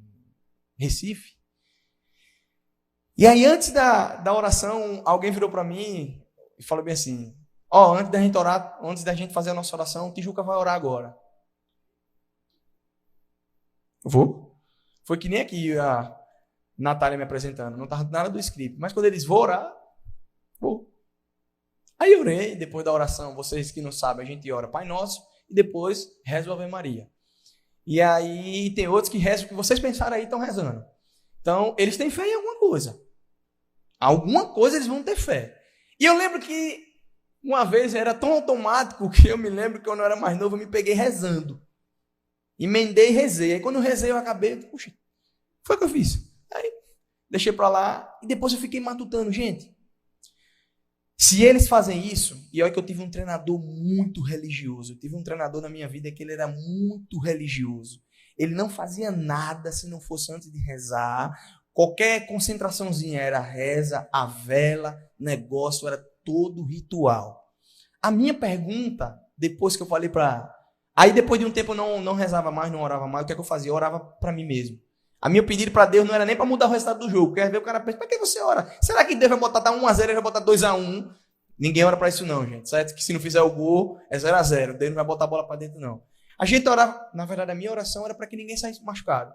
Recife. E aí antes da oração, alguém virou para mim e falou bem assim, antes da gente orar, antes da gente fazer a nossa oração, o Tijuca vai orar agora. Vou. Foi que nem aqui a Natália me apresentando. Não estava nada do script. Mas quando eles vão orar, vou. Aí eu orei, depois da oração, vocês que não sabem, a gente ora Pai Nosso e depois reza o Ave Maria. E aí tem outros que rezam o que vocês pensaram aí, estão rezando. Então, eles têm fé em alguma coisa. Alguma coisa eles vão ter fé. E eu lembro que uma vez era tão automático que eu me lembro que quando eu era mais novo eu me peguei rezando. Emendei e rezei. Aí quando eu rezei eu acabei, puxa, foi o que eu fiz. Aí deixei para lá e depois eu fiquei matutando. Gente, se eles fazem isso, e olha que eu tive um treinador muito religioso. Eu tive um treinador na minha vida que ele era muito religioso. Ele não fazia nada se não fosse antes de rezar. Qualquer concentraçãozinha era reza, a vela, negócio, era todo ritual. A minha pergunta, depois que eu falei para... Aí depois de um tempo eu não rezava mais, não orava mais. O que é que eu fazia? Eu orava para mim mesmo. A minha pedido para Deus não era nem para mudar o resultado do jogo. Porque às vezes o cara pensa, para que você ora? Será que Deus vai botar 1-0 e vai botar 2-1? Ninguém ora para isso não, gente. Certo? Que se não fizer o gol, é 0-0. Deus não vai botar a bola para dentro não. A gente orava, na verdade a minha oração era para que ninguém saísse machucado.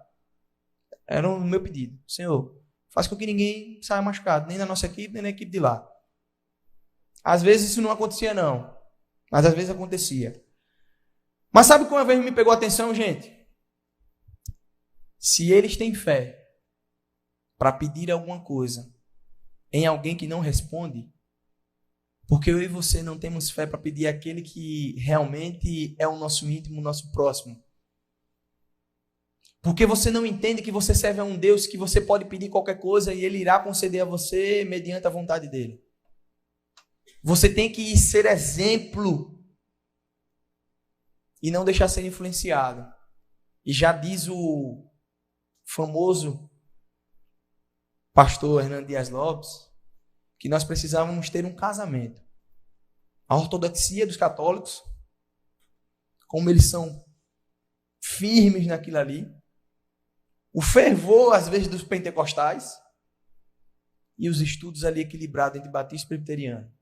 Era o meu pedido. Senhor, faz com que ninguém saia machucado. Nem na nossa equipe, nem na equipe de lá. Às vezes isso não acontecia não. Mas às vezes acontecia. Mas sabe como uma vez me pegou a atenção, gente? Se eles têm fé para pedir alguma coisa em alguém que não responde, porque eu e você não temos fé para pedir aquele que realmente é o nosso íntimo, o nosso próximo. Porque você não entende que você serve a um Deus que você pode pedir qualquer coisa e Ele irá conceder a você mediante a vontade dEle. Você tem que ser exemplo e não deixar ser influenciado. E já diz o famoso pastor Hernando Dias Lopes que nós precisávamos ter um casamento. A ortodoxia dos católicos, como eles são firmes naquilo ali, o fervor, às vezes, dos pentecostais e os estudos ali equilibrados entre batista e presbiteriano.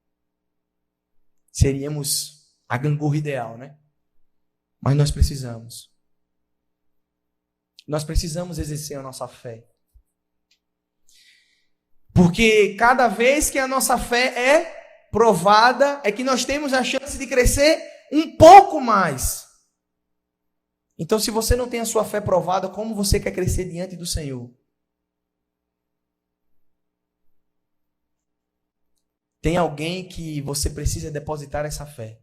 Seríamos a gangorra ideal, né? Mas nós precisamos exercer a nossa fé. Porque cada vez que a nossa fé é provada, é que nós temos a chance de crescer um pouco mais. Então, se você não tem a sua fé provada, como você quer crescer diante do Senhor? Tem alguém que você precisa depositar essa fé.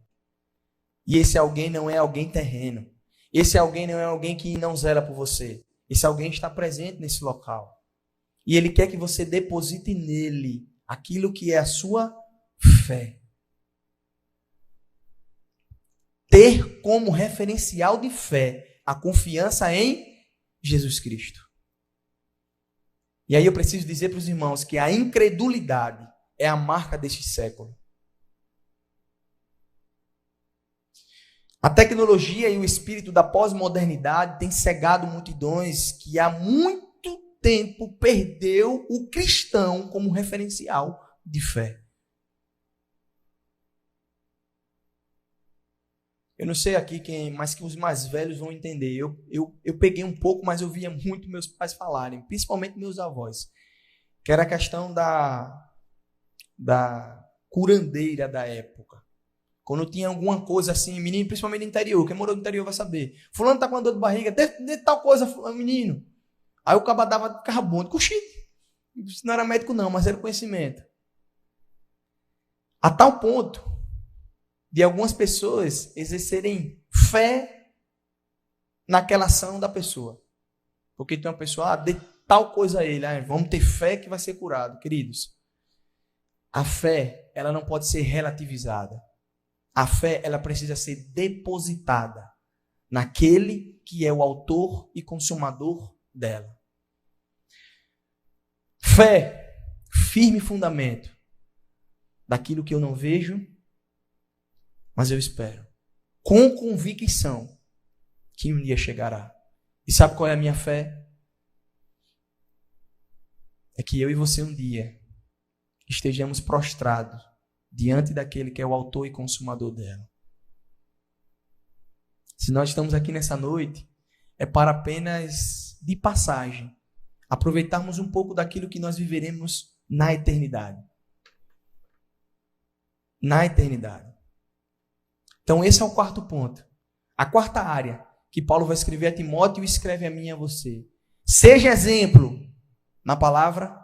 E esse alguém não é alguém terreno. Esse alguém não é alguém que não zela por você. Esse alguém está presente nesse local. E ele quer que você deposite nele aquilo que é a sua fé. Ter como referencial de fé a confiança em Jesus Cristo. E aí eu preciso dizer para os irmãos que a incredulidade é a marca deste século. A tecnologia e o espírito da pós-modernidade têm cegado multidões que há muito tempo perdeu o cristão como referencial de fé. Eu não sei aqui quem, mas que os mais velhos vão entender. Eu peguei um pouco, mas eu via muito meus pais falarem, principalmente meus avós, que era a questão da curandeira da época. Quando tinha alguma coisa assim, menino, principalmente no interior, quem morou no interior vai saber. Fulano tá com uma dor de barriga, de tal coisa, menino. Aí o caba dava carbono, coxite. Isso não era médico não, mas era conhecimento. A tal ponto de algumas pessoas exercerem fé naquela ação da pessoa. Porque tem uma pessoa, dê tal coisa a ele, vamos ter fé que vai ser curado. Queridos, a fé, ela não pode ser relativizada. A fé, ela precisa ser depositada naquele que é o autor e consumador dela. Fé, firme fundamento daquilo que eu não vejo, mas eu espero, com convicção, que um dia chegará. E sabe qual é a minha fé? É que eu e você um dia estejamos prostrados diante daquele que é o autor e consumador dela. Se nós estamos aqui nessa noite, é para apenas de passagem, aproveitarmos um pouco daquilo que nós viveremos na eternidade. Na eternidade. Então esse é o quarto ponto. A quarta área que Paulo vai escrever a Timóteo e escreve a mim e a você. Seja exemplo na palavra,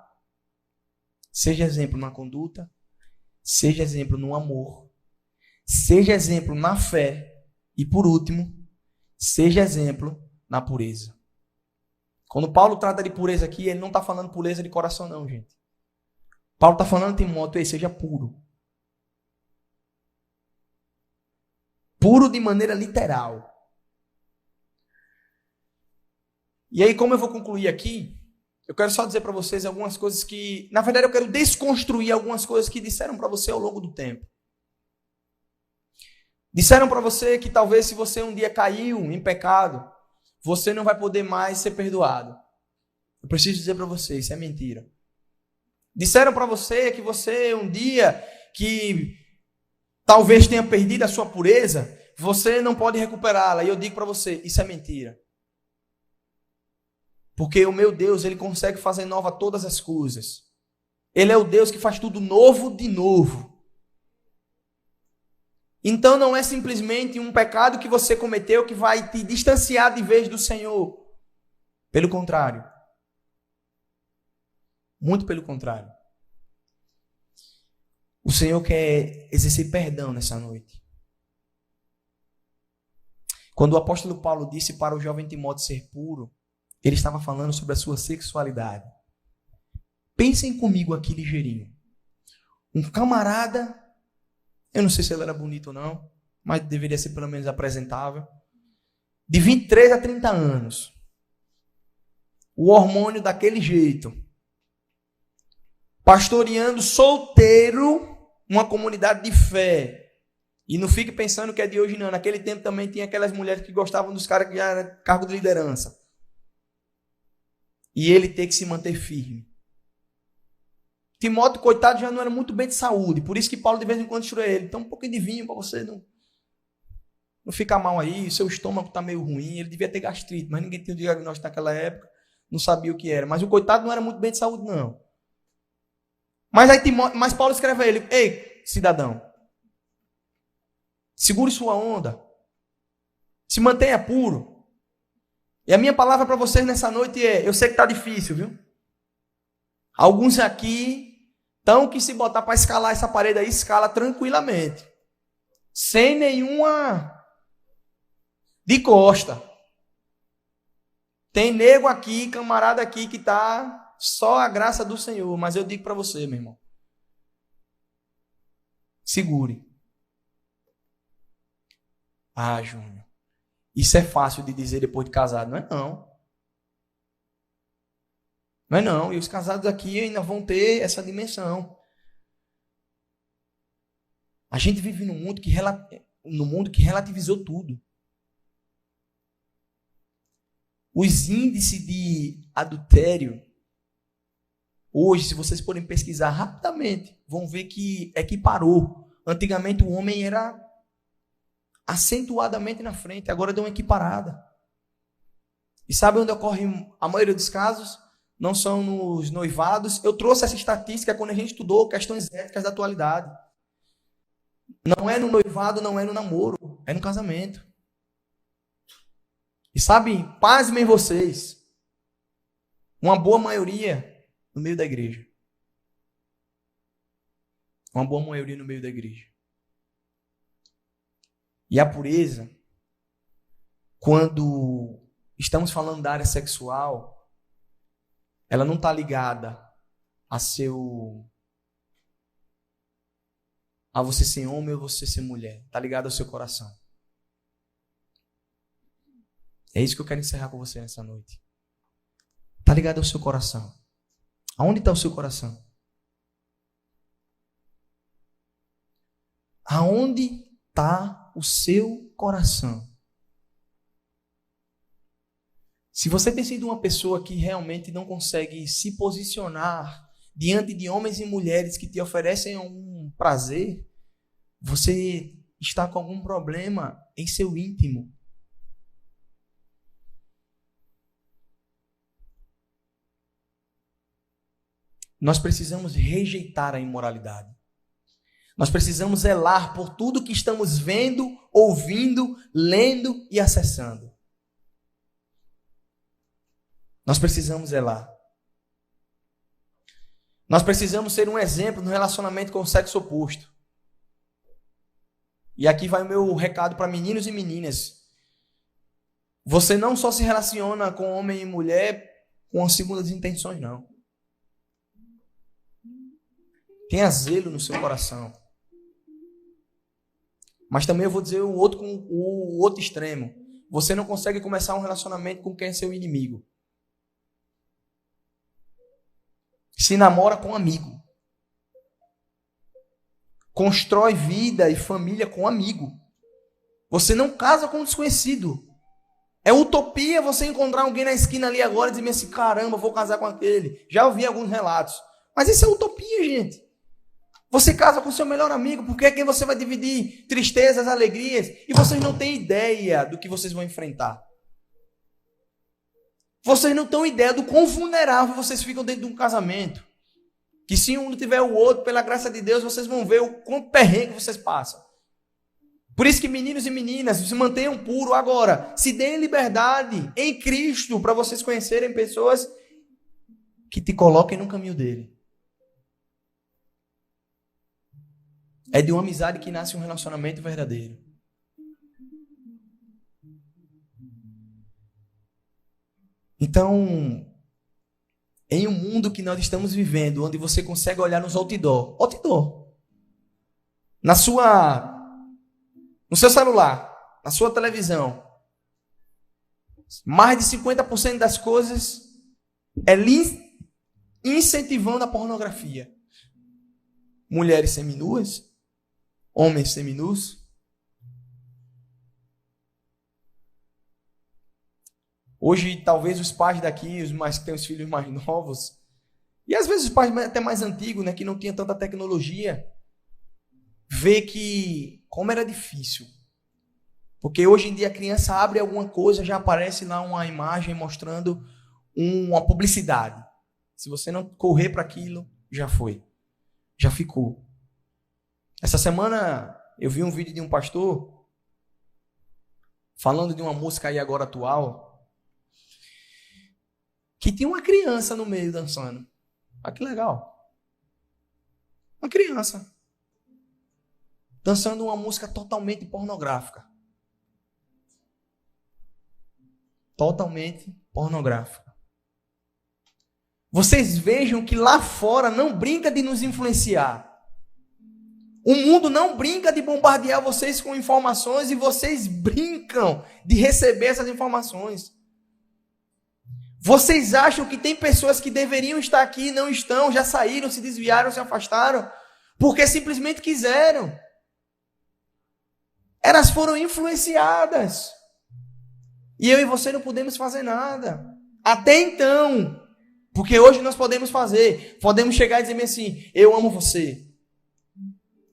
seja exemplo na conduta, seja exemplo no amor, seja exemplo na fé e, por último, seja exemplo na pureza. Quando Paulo trata de pureza aqui, ele não está falando pureza de coração não, gente. Paulo está falando a Timóteo, seja puro. Puro de maneira literal. E aí, como eu vou concluir aqui, eu quero só dizer para vocês algumas coisas que... Na verdade, eu quero desconstruir algumas coisas que disseram para você ao longo do tempo. Disseram para você que talvez se você um dia caiu em pecado, você não vai poder mais ser perdoado. Eu preciso dizer para você, isso é mentira. Disseram para você que você um dia que talvez tenha perdido a sua pureza, você não pode recuperá-la. E eu digo para você, isso é mentira. Porque o meu Deus, ele consegue fazer nova todas as coisas. Ele é o Deus que faz tudo novo de novo. Então não é simplesmente um pecado que você cometeu que vai te distanciar de vez do Senhor. Pelo contrário. Muito pelo contrário. O Senhor quer exercer perdão nessa noite. Quando o apóstolo Paulo disse para o jovem Timóteo ser puro, ele estava falando sobre a sua sexualidade. Pensem comigo aqui ligeirinho. Um camarada, eu não sei se ele era bonito ou não, mas deveria ser pelo menos apresentável, de 23 a 30 anos. O hormônio daquele jeito. Pastoreando solteiro uma comunidade de fé. E não fique pensando que é de hoje não. Naquele tempo também tinha aquelas mulheres que gostavam dos caras que já eram cargo de liderança. E ele ter que se manter firme. Timóteo, coitado, já não era muito bem de saúde. Por isso que Paulo de vez em quando instrui ele. Então um pouquinho de vinho para você não ficar mal aí. Seu estômago está meio ruim. Ele devia ter gastrite, mas ninguém tinha o diagnóstico naquela época. Não sabia o que era. Mas o coitado não era muito bem de saúde, não. Mas Paulo escreve a ele: ei, cidadão, segure sua onda. Se mantenha puro. E a minha palavra para vocês nessa noite é: eu sei que está difícil, viu? Alguns aqui estão que se botar para escalar essa parede aí, escala tranquilamente. Sem nenhuma De costa. Tem nego aqui, camarada aqui, que tá só a graça do Senhor. Mas eu digo para você, meu irmão. Segure. Ah, Júnior. Isso é fácil de dizer depois de casado. Não é não. Não é não. E os casados aqui ainda vão ter essa dimensão. A gente vive num mundo que relativizou tudo. Os índices de adultério, hoje, se vocês forem pesquisar rapidamente, vão ver que equiparou. Antigamente o homem era acentuadamente na frente, agora deu uma equiparada. E sabe onde ocorre a maioria dos casos? Não são nos noivados. Eu trouxe essa estatística quando a gente estudou questões éticas da atualidade. Não é no noivado, não é no namoro, é no casamento. E sabe, pasmem vocês, uma boa maioria no meio da igreja. Uma boa maioria no meio da igreja. E a pureza, quando estamos falando da área sexual, ela não está ligada a você ser homem ou você ser mulher. Está ligada ao seu coração. É isso que eu quero encerrar com você nessa noite. Está ligado ao seu coração. Aonde está o seu coração? Aonde está o seu coração? Se você tem sido uma pessoa que realmente não consegue se posicionar diante de homens e mulheres que te oferecem um prazer, você está com algum problema em seu íntimo. Nós precisamos rejeitar a imoralidade. Nós precisamos zelar por tudo que estamos vendo, ouvindo, lendo e acessando. Nós precisamos zelar. Nós precisamos ser um exemplo no relacionamento com o sexo oposto. E aqui vai o meu recado para meninos e meninas. Você não só se relaciona com homem e mulher com as segundas intenções, não. Tenha zelo no seu coração. Mas também eu vou dizer o outro extremo. Você não consegue começar um relacionamento com quem é seu inimigo. Se namora com um amigo. Constrói vida e família com um amigo. Você não casa com um desconhecido. É utopia você encontrar alguém na esquina ali agora e dizer assim, caramba, vou casar com aquele. Já ouvi alguns relatos. Mas isso é utopia, gente. Você casa com seu melhor amigo, porque é quem você vai dividir tristezas, alegrias, e vocês não têm ideia do que vocês vão enfrentar. Vocês não têm ideia do quão vulnerável vocês ficam dentro de um casamento. Que se um não tiver o outro, pela graça de Deus, vocês vão ver o quão perrengue vocês passam. Por isso que meninos e meninas, se mantenham puros agora. Se deem liberdade em Cristo para vocês conhecerem pessoas que te coloquem no caminho dele. É de uma amizade que nasce um relacionamento verdadeiro. Então, em um mundo que nós estamos vivendo, onde você consegue olhar nos outdoor, no seu celular, na sua televisão, mais de 50% das coisas é incentivando a pornografia. Mulheres seminuas, homens seminus. Hoje, talvez os pais daqui, os mais que têm os filhos mais novos, e às vezes os pais até mais antigos, né, que não tinham tanta tecnologia, vê que como era difícil. Porque hoje em dia a criança abre alguma coisa, já aparece lá uma imagem mostrando uma publicidade. Se você não correr para aquilo, já foi. Já ficou. Essa semana eu vi um vídeo de um pastor falando de uma música aí agora atual que tinha uma criança no meio dançando. Ah, que legal. Uma criança dançando uma música totalmente pornográfica. totalmente pornográfica. Vocês vejam que lá fora não brinca de nos influenciar. O mundo não brinca de bombardear vocês com informações e vocês brincam de receber essas informações. Vocês acham que tem pessoas que deveriam estar aqui e não estão, já saíram, se desviaram, se afastaram, porque simplesmente quiseram. Elas foram influenciadas. E eu e você não podemos fazer nada. Até então. Porque hoje nós podemos fazer. Podemos chegar e dizer assim: eu amo você.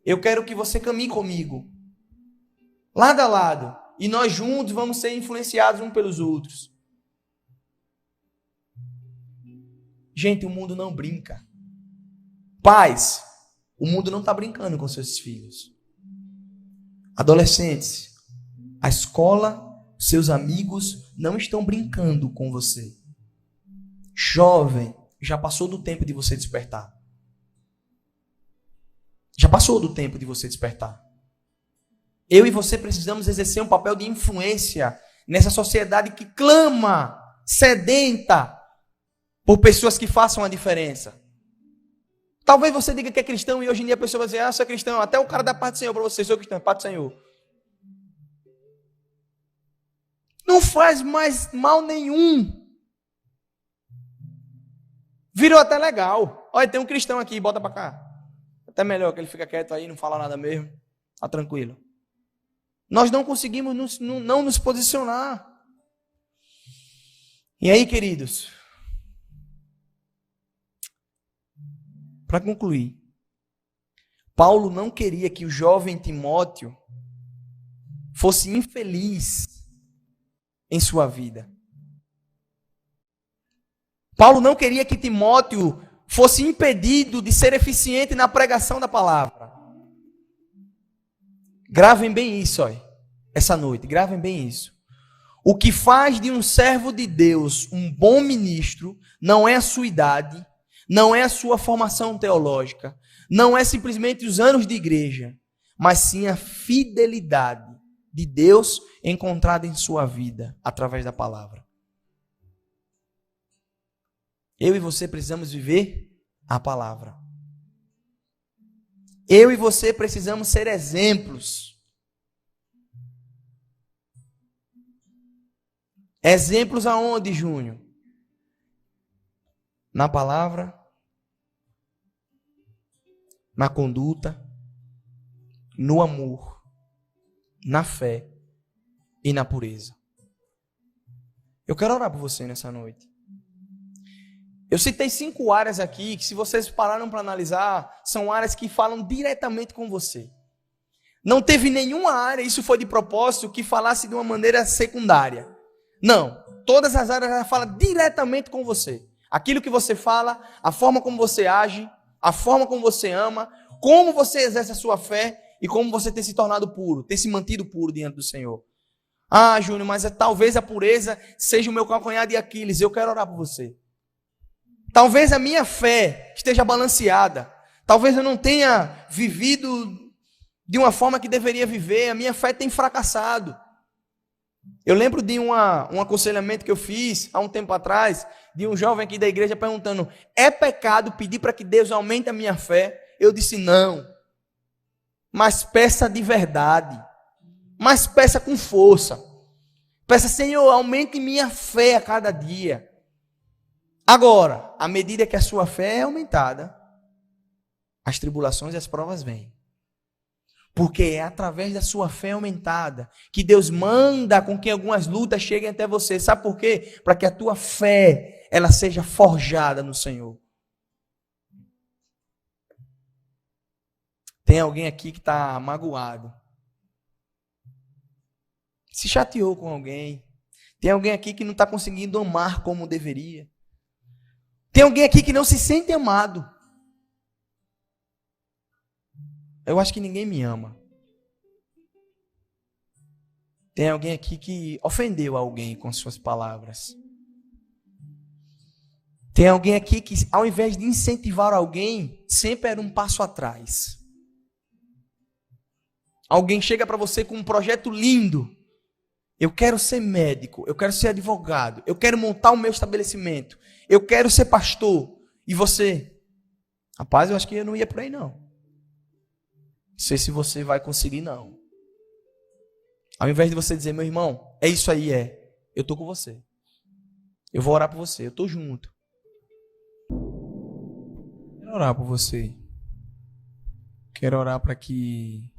Eu quero que você caminhe comigo. Lado a lado. E nós juntos vamos ser influenciados uns pelos outros. Gente, o mundo não brinca. Pais, o mundo não está brincando com seus filhos. Adolescentes, a escola, seus amigos não estão brincando com você. Jovem, já passou do tempo de você despertar. Já passou do tempo de você despertar. Eu e você precisamos exercer um papel de influência nessa sociedade que clama, sedenta, por pessoas que façam a diferença. Talvez você diga que é cristão e hoje em dia a pessoa vai dizer: ah, eu sou cristão. Até o cara dá paz do Senhor para você: sou cristão, paz do Senhor. Não faz mais mal nenhum. Virou até legal. Olha, tem um cristão aqui, bota para cá. Até melhor que ele fica quieto aí, não fala nada mesmo. Tá tranquilo. Nós não conseguimos não nos posicionar. E aí, queridos, para concluir, Paulo não queria que o jovem Timóteo fosse infeliz em sua vida. Paulo não queria que Timóteo fosse impedido de ser eficiente na pregação da palavra. Gravem bem isso, ó, essa noite, gravem bem isso. O que faz de um servo de Deus um bom ministro não é a sua idade, não é a sua formação teológica, não é simplesmente os anos de igreja, mas sim a fidelidade de Deus encontrada em sua vida através da palavra. Eu e você precisamos viver a palavra. Eu e você precisamos ser exemplos. Exemplos aonde, Júnior? Na palavra, na conduta, no amor, na fé e na pureza. Eu quero orar por você nessa noite. Eu citei 5 áreas aqui que, se vocês pararam para analisar, são áreas que falam diretamente com você. Não teve nenhuma área, isso foi de propósito, que falasse de uma maneira secundária. Não, todas as áreas falam diretamente com você. Aquilo que você fala, a forma como você age, a forma como você ama, como você exerce a sua fé e como você tem se tornado puro, tem se mantido puro diante do Senhor. Ah, Júnior, mas talvez a pureza seja o meu calcanhar de Aquiles. Eu quero orar por você. Talvez a minha fé esteja balanceada. Talvez eu não tenha vivido de uma forma que deveria viver. A minha fé tem fracassado. Eu lembro de um aconselhamento que eu fiz há um tempo atrás, de um jovem aqui da igreja perguntando: é pecado pedir para que Deus aumente a minha fé? Eu disse: não. Mas peça de verdade. Mas peça com força. Peça: Senhor, aumente minha fé a cada dia. Agora, à medida que a sua fé é aumentada, as tribulações e as provas vêm. Porque é através da sua fé aumentada que Deus manda com que algumas lutas cheguem até você. Sabe por quê? Para que a tua fé ela seja forjada no Senhor. Tem alguém aqui que está magoado. Se chateou com alguém. Tem alguém aqui que não está conseguindo amar como deveria. Tem alguém aqui que não se sente amado. Eu acho que ninguém me ama. Tem alguém aqui que ofendeu alguém com suas palavras. Tem alguém aqui que, ao invés de incentivar alguém, sempre era um passo atrás. Alguém chega para você com um projeto lindo Eu quero ser médico, eu quero ser advogado, eu quero montar o meu estabelecimento, eu quero ser pastor. E você? Rapaz, eu acho que eu não ia por aí, não. Não sei se você vai conseguir, não. Ao invés de você dizer, meu irmão, é isso aí, eu estou com você. Eu vou orar por você, eu estou junto. Quero orar por você. Quero orar para que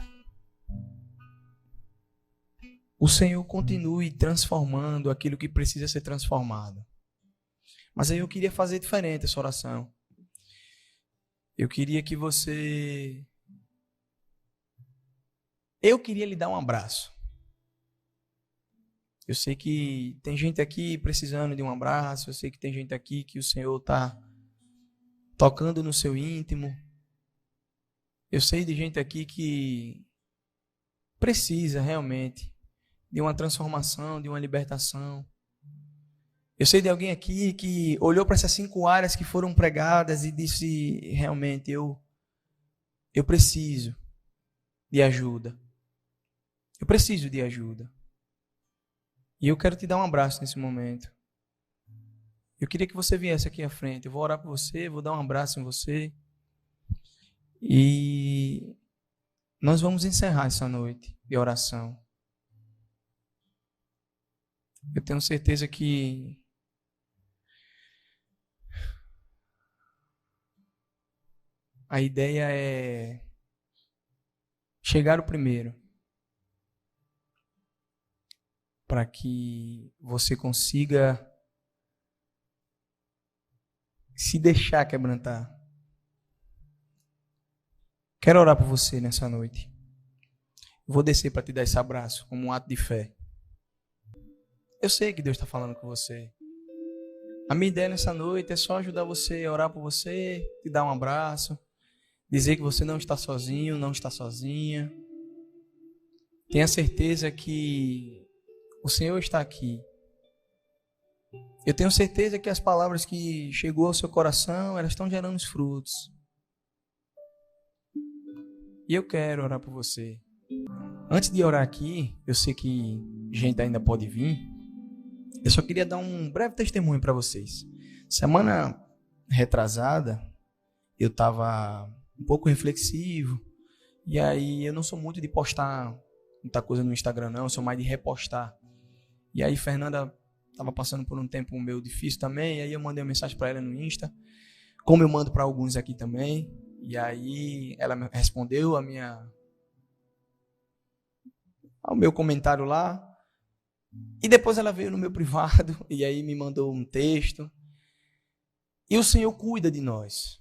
o Senhor continue transformando aquilo que precisa ser transformado. Mas aí eu queria fazer diferente essa oração. Eu queria que você... Eu queria lhe dar um abraço. Eu sei que tem gente aqui precisando de um abraço. Eu sei que tem gente aqui que o Senhor está tocando no seu íntimo. Eu sei de gente aqui que precisa realmente de uma transformação, de uma libertação. Eu sei de alguém aqui que olhou para essas 5 áreas que foram pregadas e disse, realmente, eu preciso de ajuda. Eu preciso de ajuda. E eu quero te dar um abraço nesse momento. Eu queria que você viesse aqui à frente. Eu vou orar por você, vou dar um abraço em você. E nós vamos encerrar essa noite de oração. Eu tenho certeza que a ideia é chegar o primeiro, para que você consiga se deixar quebrantar. Quero orar por você nessa noite. Vou descer para te dar esse abraço como um ato de fé. Eu sei que Deus está falando com você. A minha ideia nessa noite é só ajudar você a orar por você, te dar um abraço, dizer que você não está sozinho, não está sozinha. Tenha certeza que o Senhor está aqui. Eu tenho certeza que as palavras que chegou ao seu coração, elas estão gerando os frutos. E eu quero orar por você. Antes de orar aqui, eu sei que gente ainda pode vir. Eu só queria dar um breve testemunho para vocês. Semana retrasada, eu estava um pouco reflexivo. E aí eu não sou muito de postar muita coisa no Instagram, não. Eu sou mais de repostar. E aí Fernanda estava passando por um tempo meio difícil também. E aí eu mandei uma mensagem para ela no Insta. Como eu mando para alguns aqui também. E aí ela me respondeu ao meu comentário lá. E depois ela veio no meu privado e aí me mandou um texto. E o Senhor cuida de nós.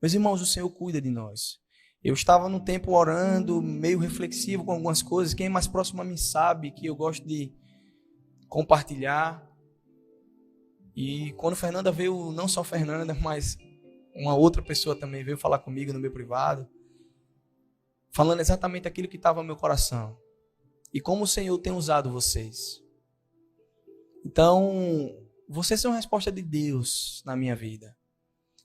Meus irmãos, o Senhor cuida de nós. Eu estava no tempo orando, meio reflexivo com algumas coisas. Quem é mais próximo a mim sabe que eu gosto de compartilhar. E quando Fernanda veio, não só Fernanda, mas uma outra pessoa também veio falar comigo no meu privado, falando exatamente aquilo que estava no meu coração. E como o Senhor tem usado vocês. Então, vocês são a resposta de Deus na minha vida.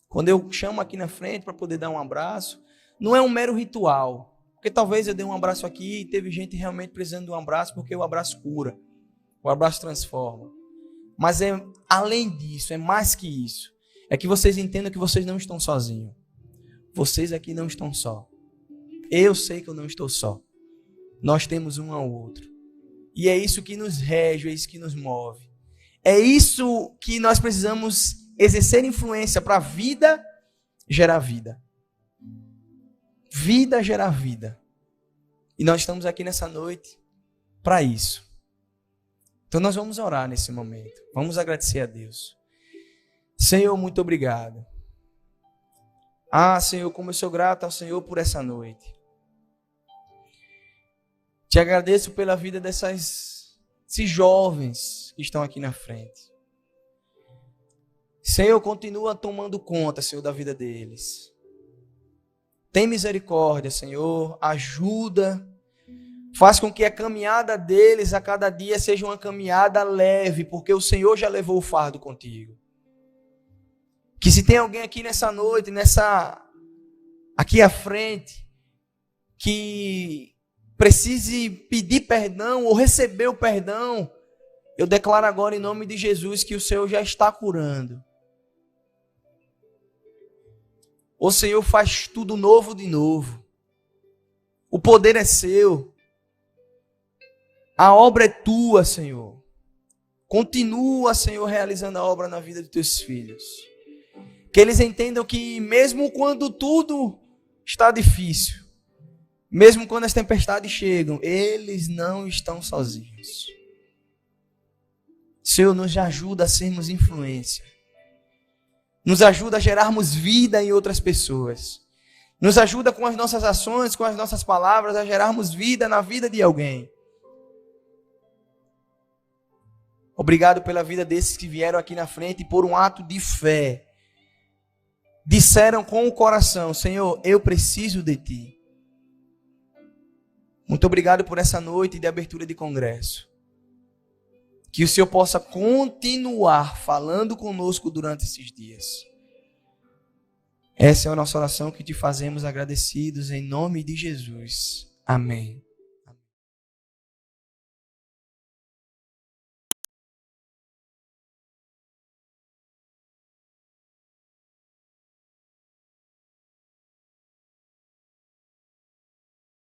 Quando eu chamo aqui na frente para poder dar um abraço, não é um mero ritual. Porque talvez eu dei um abraço aqui e teve gente realmente precisando de um abraço, porque o abraço cura. O abraço transforma. Mas é além disso, é mais que isso. É que vocês entendam que vocês não estão sozinhos. Vocês aqui não estão só. Eu sei que eu não estou só. Nós temos um ao outro. E é isso que nos rege, é isso que nos move. É isso que nós precisamos exercer influência para a vida gerar vida. Vida gerar vida. E nós estamos aqui nessa noite para isso. Então nós vamos orar nesse momento. Vamos agradecer a Deus. Senhor, muito obrigado. Senhor, como eu sou grato ao Senhor por essa noite. Te agradeço pela vida desses jovens que estão aqui na frente. Senhor, continua tomando conta, Senhor, da vida deles. Tem misericórdia, Senhor, ajuda. Faz com que a caminhada deles a cada dia seja uma caminhada leve, porque o Senhor já levou o fardo contigo. Que se tem alguém aqui nessa noite, aqui à frente, que precise pedir perdão ou receber o perdão, eu declaro agora em nome de Jesus que o Senhor já está curando. O Senhor faz tudo novo de novo. O poder é seu. A obra é tua, Senhor. Continua, Senhor, realizando a obra na vida dos teus filhos. Que eles entendam que mesmo quando tudo está difícil, mesmo quando as tempestades chegam, eles não estão sozinhos. Senhor, nos ajuda a sermos influência. Nos ajuda a gerarmos vida em outras pessoas. Nos ajuda com as nossas ações, com as nossas palavras, a gerarmos vida na vida de alguém. Obrigado pela vida desses que vieram aqui na frente e por um ato de fé. Disseram com o coração: Senhor, eu preciso de Ti. Muito obrigado por essa noite de abertura de congresso. Que o Senhor possa continuar falando conosco durante esses dias. Essa é a nossa oração que te fazemos agradecidos em nome de Jesus. Amém.